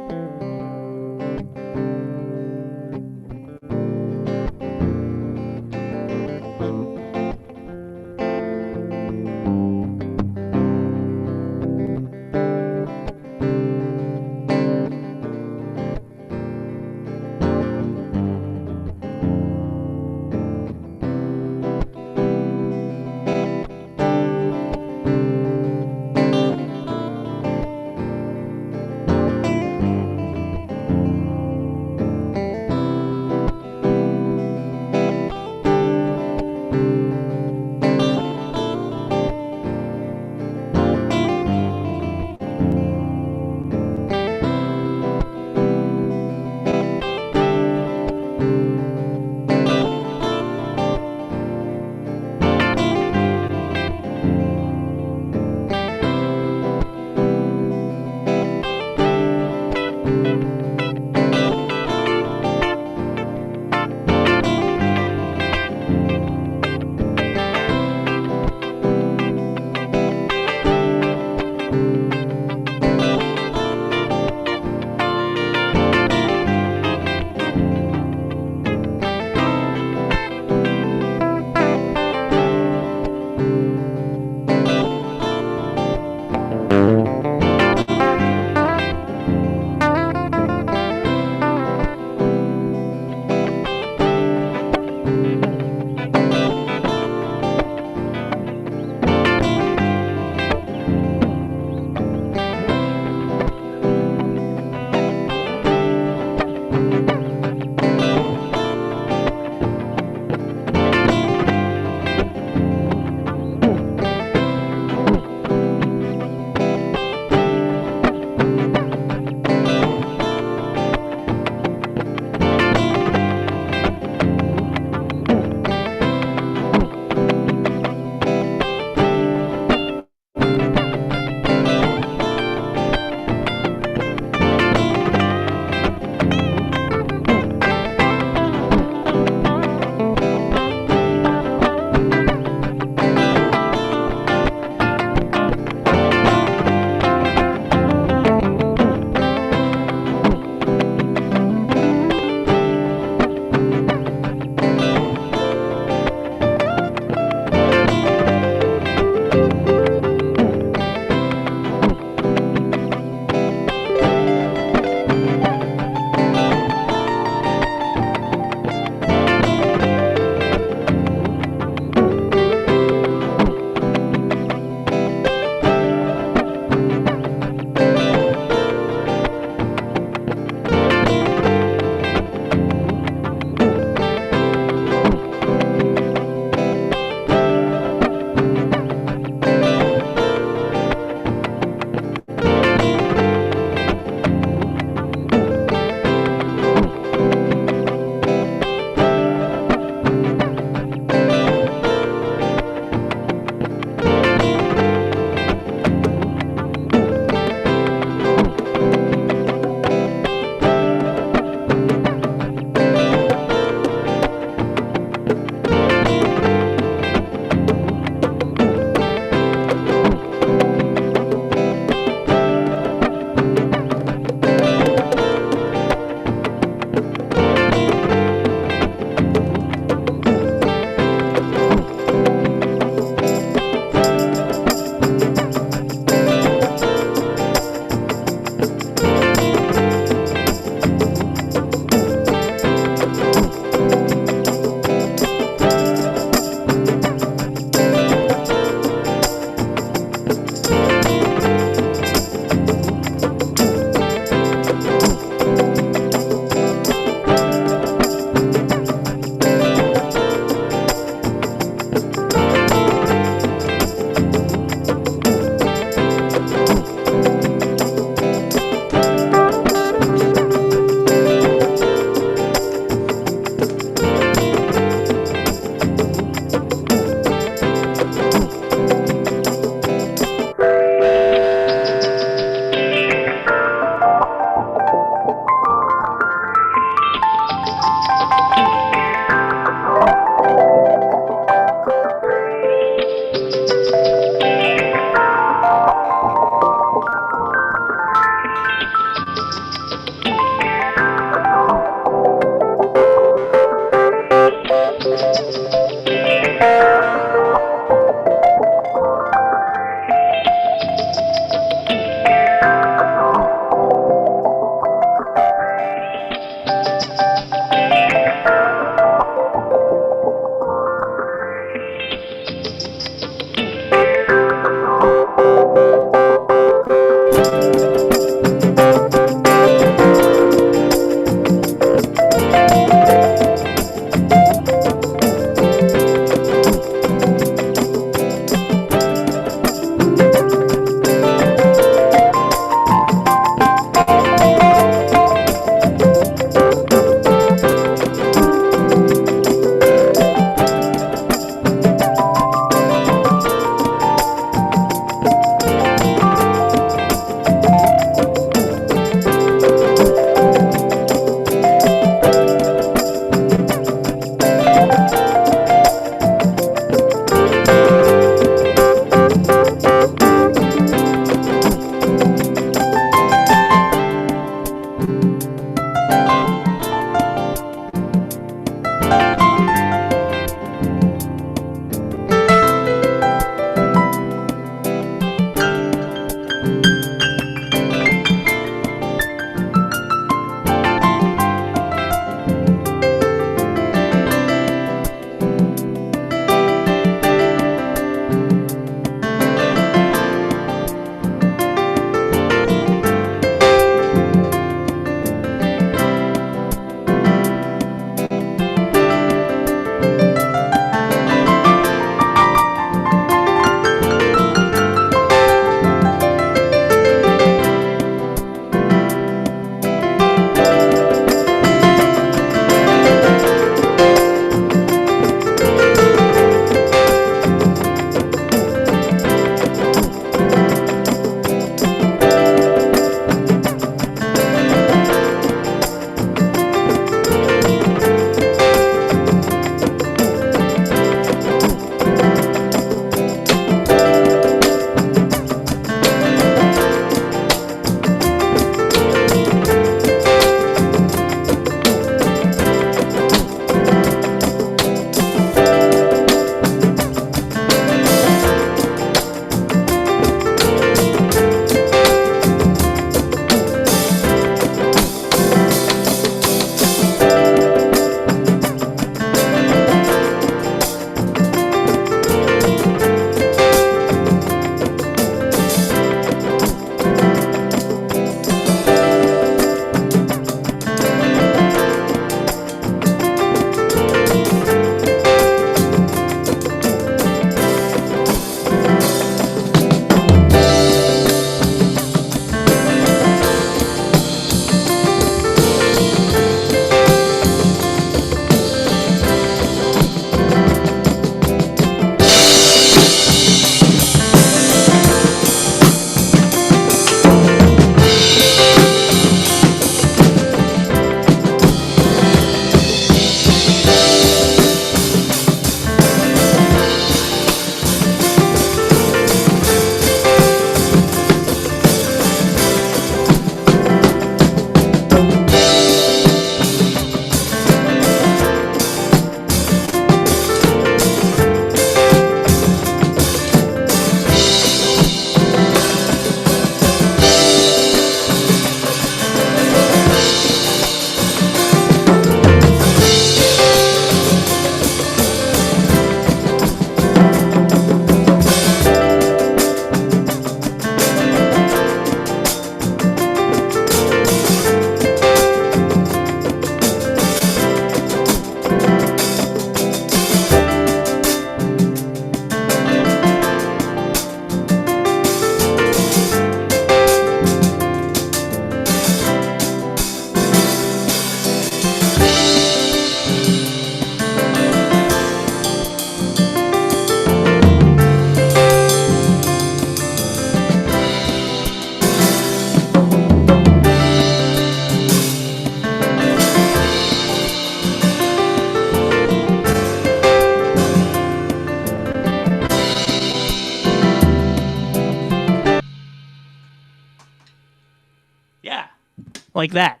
Like that.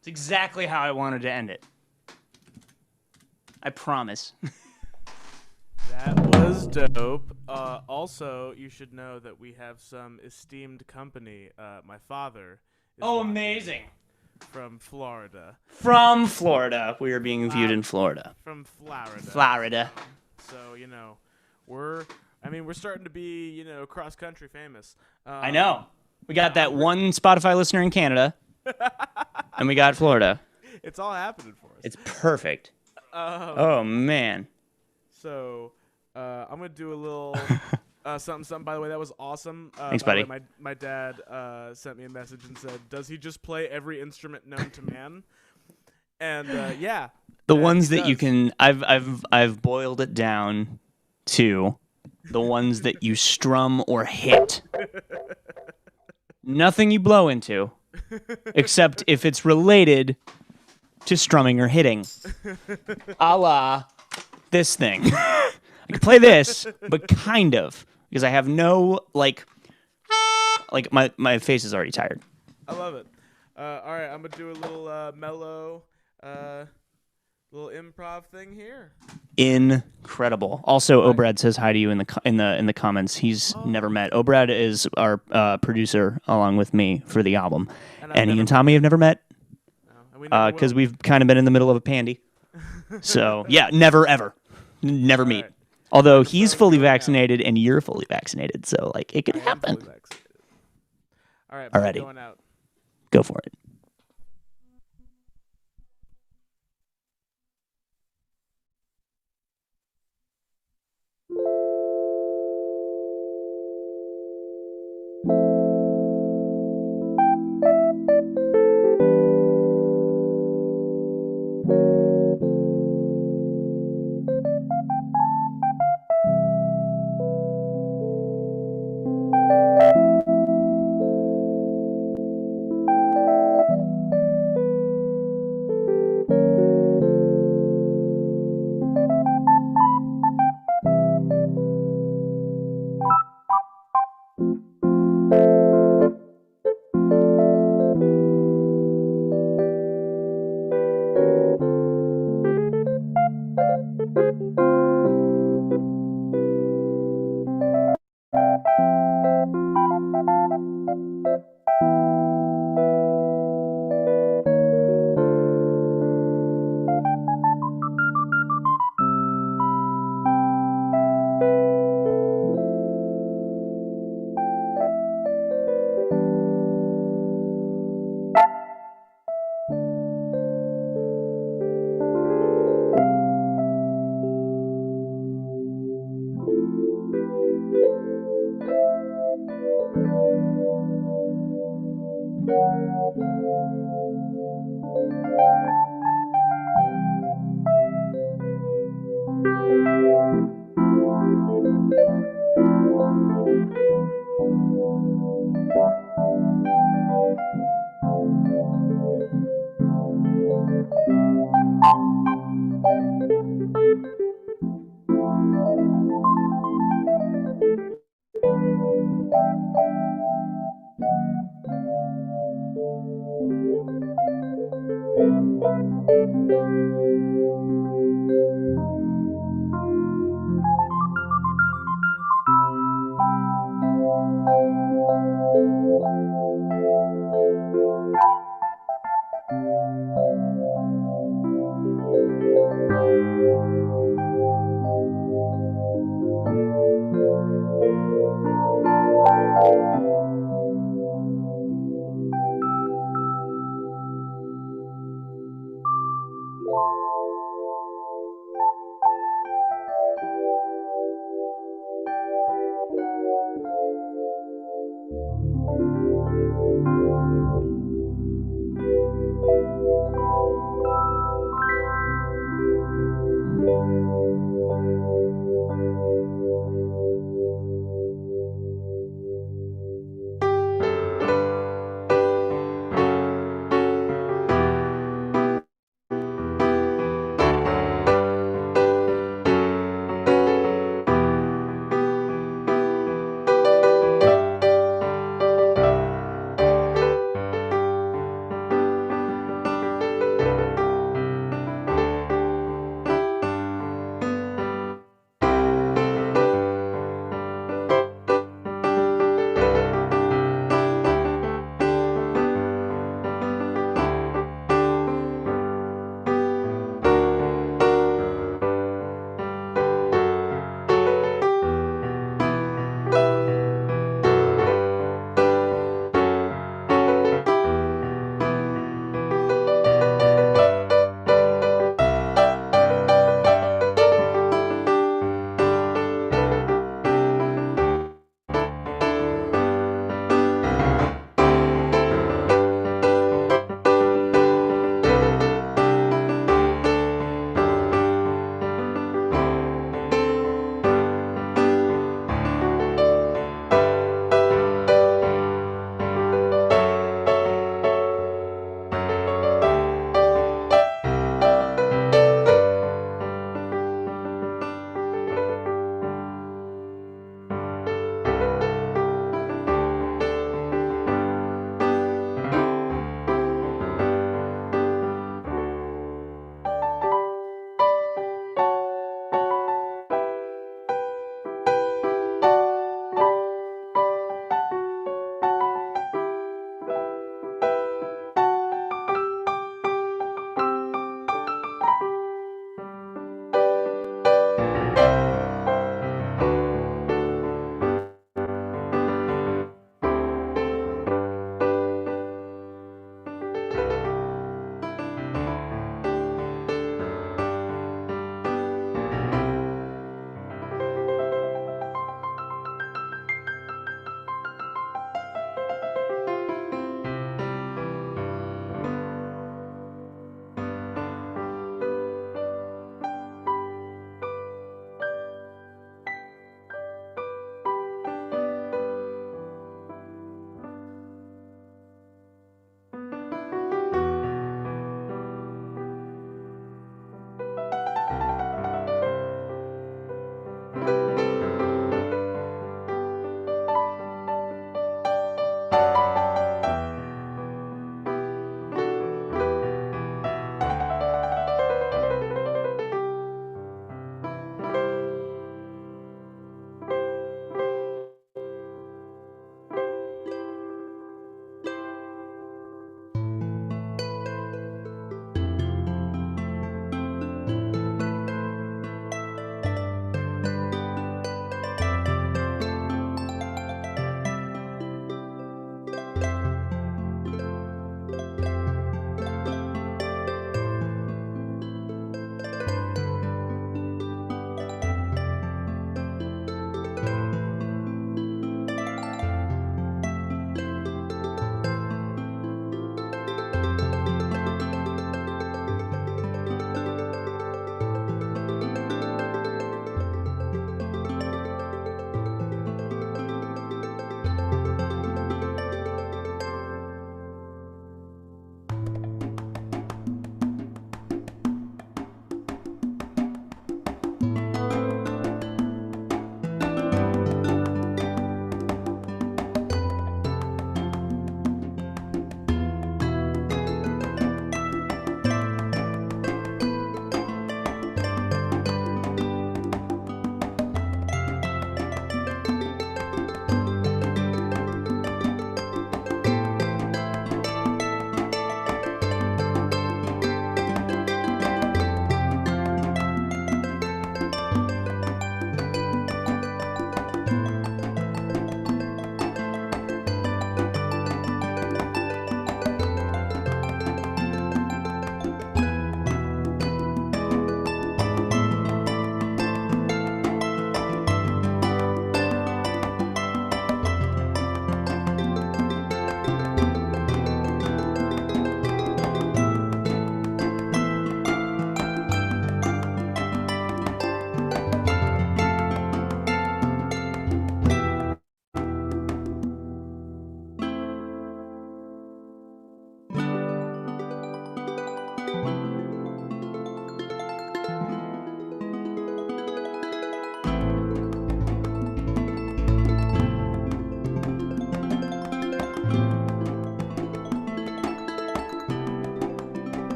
It's exactly how I wanted to end it. I promise. That was dope. Also, you should know that we have some esteemed company. My father is Oh, watching amazing. from Florida. From Florida. We are being viewed in Florida. From Florida. Florida. So, we're starting to be, cross-country famous. I know. We got that one Spotify listener in Canada, and we got Florida. It's all happening for us. It's perfect. Oh, man. So, I'm going to do a little something. By the way, that was awesome. Thanks, by the buddy. way, my dad sent me a message and said, does he just play every instrument known to man? And, yeah. The ones that does. you can... I've boiled it down to the ones that you strum or hit. Nothing you blow into, except if it's related to strumming or hitting. A la this thing. I can play this, but kind of, because I have no, like my face is already tired. I love it. All right, I'm going to do a little mellow, little improv thing here. Incredible. Also, Obrad says hi to you in the comments. He's never met. Obrad is our producer along with me for the album, and he and Tommy have never met because we've kind of been in the middle of a pandy. So yeah, never ever, never meet. right. Although he's fully vaccinated and you're fully vaccinated, so like it could I am happen. fully vaccinated. All right, Alrighty. going out. Go for it.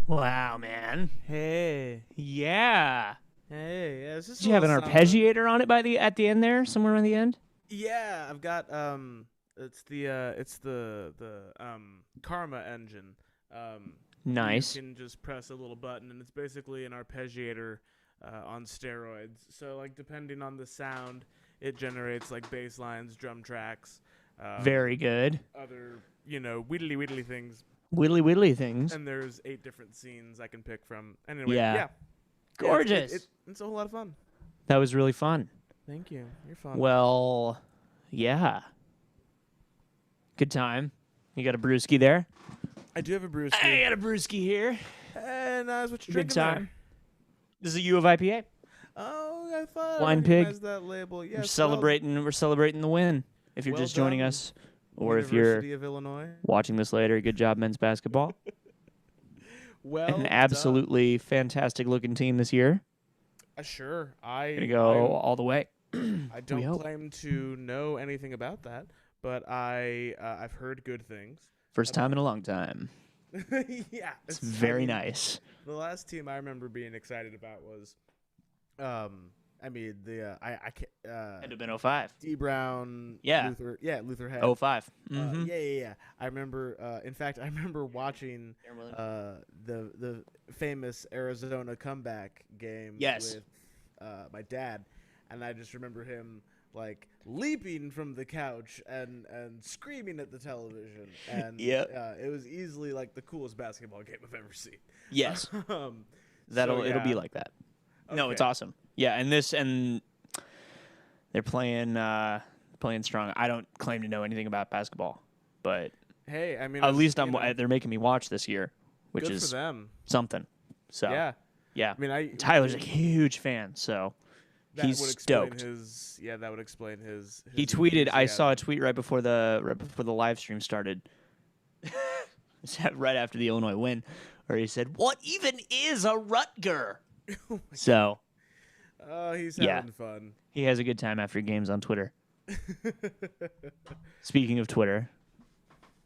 Wow, man. Hey. Yeah. Hey. Yeah, it's just Did you have an arpeggiator on it at the end there, somewhere on the end? Yeah, I've got it's the Karma engine. Nice. You can just press a little button, and it's basically an arpeggiator on steroids. So, like, depending on the sound, it generates, like, bass lines, drum tracks. Very good. Other, widdly things. Widdly things. And there's 8 different scenes I can pick from. Anyway, Yeah. yeah. Gorgeous. It's a whole lot of fun. That was really fun. Thank you. You're fun. Well, yeah. Good time. You got a brewski there? I do have a brewski. I got a brewski here. And that's what you're Good drinking time. This is a U of IPA. Oh, I thought Blind I Pig. recognized that label. Yes, We're celebrating the win. If you're well just joining done, us, or if you're University of Illinois. watching this later, good job, men's basketball. Well, An absolutely fantastic looking team this year. Sure. Gonna go all the way. I don't hope. claim to know anything about that, but I've heard good things. First time in a long time. Yeah, It's very nice. The last team I remember being excited about was, Had to have been 05. D Brown. Yeah. Luther Head. 05. Mhm. Yeah. I remember. In fact, I remember watching the famous Arizona comeback game Yes. with my dad, and I just remember him like leaping from the couch and screaming at the television, and Yep. it was easily like the coolest basketball game I've ever seen. Yes. Um, It'll yeah. be like that. No, it's Okay. awesome. Yeah, and they're playing strong. I don't claim to know anything about basketball, but Hey, I mean, at it's, least you know, they're making me watch this year, which good is for them. something. So Yeah, I mean, Tyler's a huge fan, so that he's would explain stoked. That would explain his He tweeted. I saw a enthusiasm. tweet right before the live stream started, right after the Illinois win, where he said, "What even is a Rutger?" So Oh, he's Yeah. having fun. he has a good time after games on Twitter. Speaking of Twitter,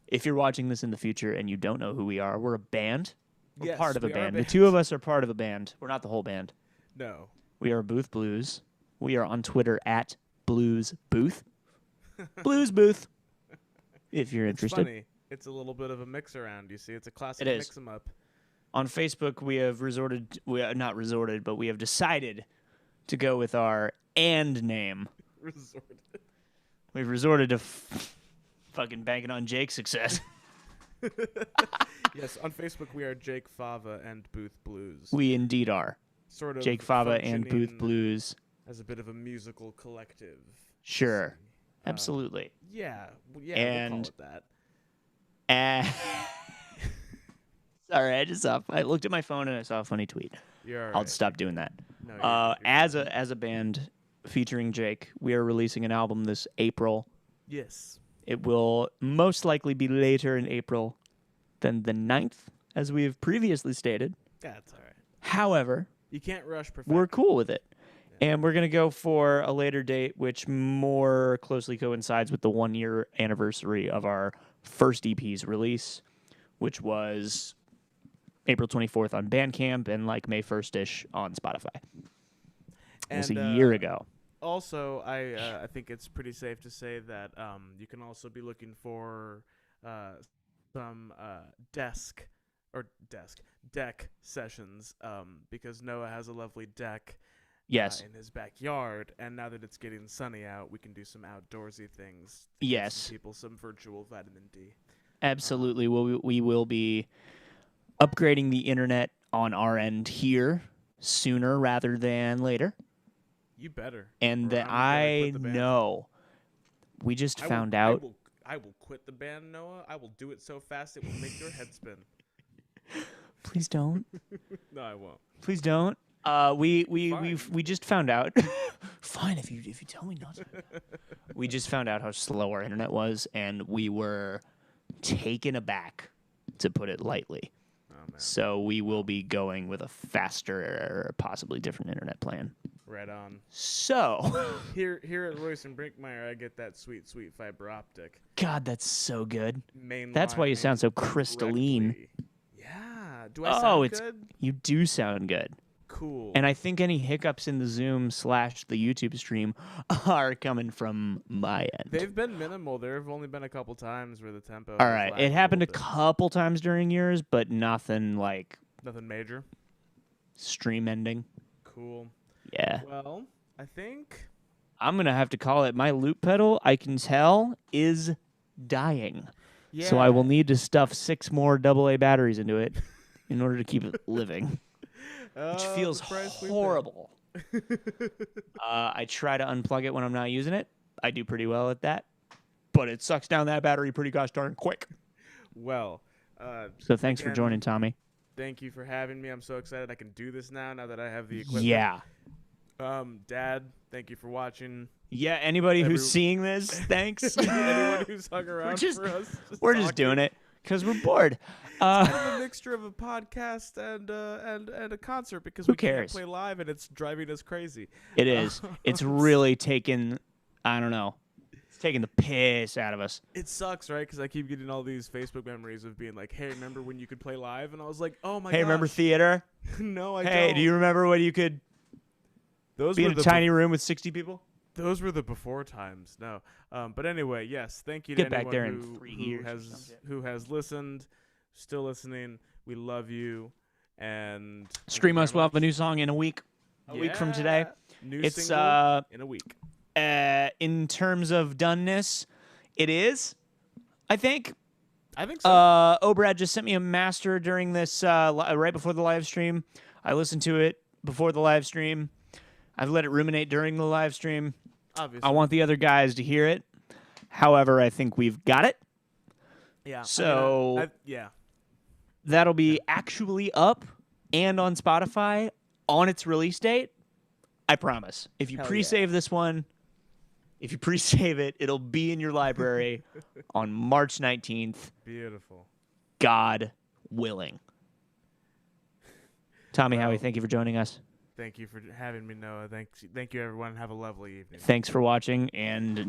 if you're watching this in the future and you don't know who we are, we're a band. We're Yes, part of a we are a band. The band. two of us are part of a band. We're not the whole band. No. We are Booth Blues. We are on Twitter at Blues Booth. Blues Booth. If you're It's interested. funny. It's a little bit of a mix around. You see, it's a classic It is. mix 'em up. On Facebook, we have but we have decided to go with our and name. Resorted. We've resorted to fucking banking on Jake's success. Yes, on Facebook we are Jake Fava and Booth Blues. We indeed are. Sort of Jake Fava and Booth functioning Blues. as a bit of a musical collective. Sure. Absolutely. Yeah, we'll And- call it that. Sorry, I looked at my phone and I saw a funny tweet. You're all I'll right. stop doing that. No, you're As a band featuring Jake, we are releasing an album this April. yes. It will most likely be later in April than the 9th, as we have previously stated. That's all right. However, You can't rush perfection. we're cool with it. And we're going to go for a later date, which more closely coincides with the 1-year anniversary of our first EP's release, which was April 24th on Bandcamp and like May 1st-ish on Spotify. It was a year ago. Also, I think it's pretty safe to say that you can also be looking for some deck sessions because Noah has a lovely deck Yes. in his backyard, and now that it's getting sunny out, we can do some outdoorsy things. Yes. Some people some virtual vitamin D. Absolutely. We will be upgrading the internet on our end here sooner rather than later. You better. And or that I'm gonna I quit the band. know. We just found out. I will quit the band, Noah. I will do it so fast it will make your head spin. Please don't. No, I won't. Please don't. We Fine. just found out. Fine if you tell me not to. We just found out how slow our internet was, and we were taken aback, to put it lightly. Oh man, So we will be going with a faster, possibly different internet plan. right on. So, Here at Royce and Brinkmeyer, I get that sweet fiber optic. God, that's so good. Main That's why you line sound so crystalline. directly. Yeah, Yeah. Do I Oh, sound it's good? you do sound good. Cool. And I think any hiccups in the Zoom / the YouTube stream are coming from my end. They've been minimal. There have only been a couple times where the tempo. All has right, lagged it happened a little bit. couple times during yours, but nothing like Nothing major. stream ending. Cool. Yeah. Well, I think. I'm going to have to call it. My loop pedal, I can tell, is dying. Yeah. So I will need to stuff 6 more AA batteries into it in order to keep it living, which feels horrible. I try to unplug it when I'm not using it. I do pretty well at that, but it sucks down that battery pretty gosh darn quick. Well. So thanks for again, joining, Tommy. Thank you for having me. I'm so excited I can do this now that I have the equipment. Yeah. Dad, thank you for watching. Yeah, anybody Every- who's seeing this, thanks. Anyone who's hung around just- for us. We're just talking. doing it because we're bored. Kind of a mixture of a podcast and a concert because Who we can't cares? play live and it's driving us crazy. It is. It's really taken, I don't know, it's taking the piss out of us. It sucks, right? Because I keep getting all these Facebook memories of being like, "Hey, remember when you could play live?" And I was like, "Oh my Hey, gosh." remember theater? No, I Hey, don't. do you remember when you could Those be were in a the tiny room with 60 people? Those were the before times. No. But anyway, yes. Thank you Get to back anyone there in who, 3 who years or has some shit. who has listened, still listening. We love you. And thank Stream you Us very will have a much. new song in a week. A week from today. Yeah. New It's single in a week. in terms of doneness, it is. I think. I think so. Brad just sent me a master during this right before the live stream. I listened to it before the live stream. I've let it ruminate during the live stream. Obviously. I want the other guys to hear it. However, I think we've got it. Yeah. So yeah. that'll be actually up and on Spotify on its release date. I promise. If you Hell pre-save this one, if you pre-save it, it'll be in your library on March 19th, Beautiful. God willing. Tommy Well, Howie, thank you for joining us. Thank you for having me, Noah. Thank you, everyone. Have a lovely evening. Thanks for watching, and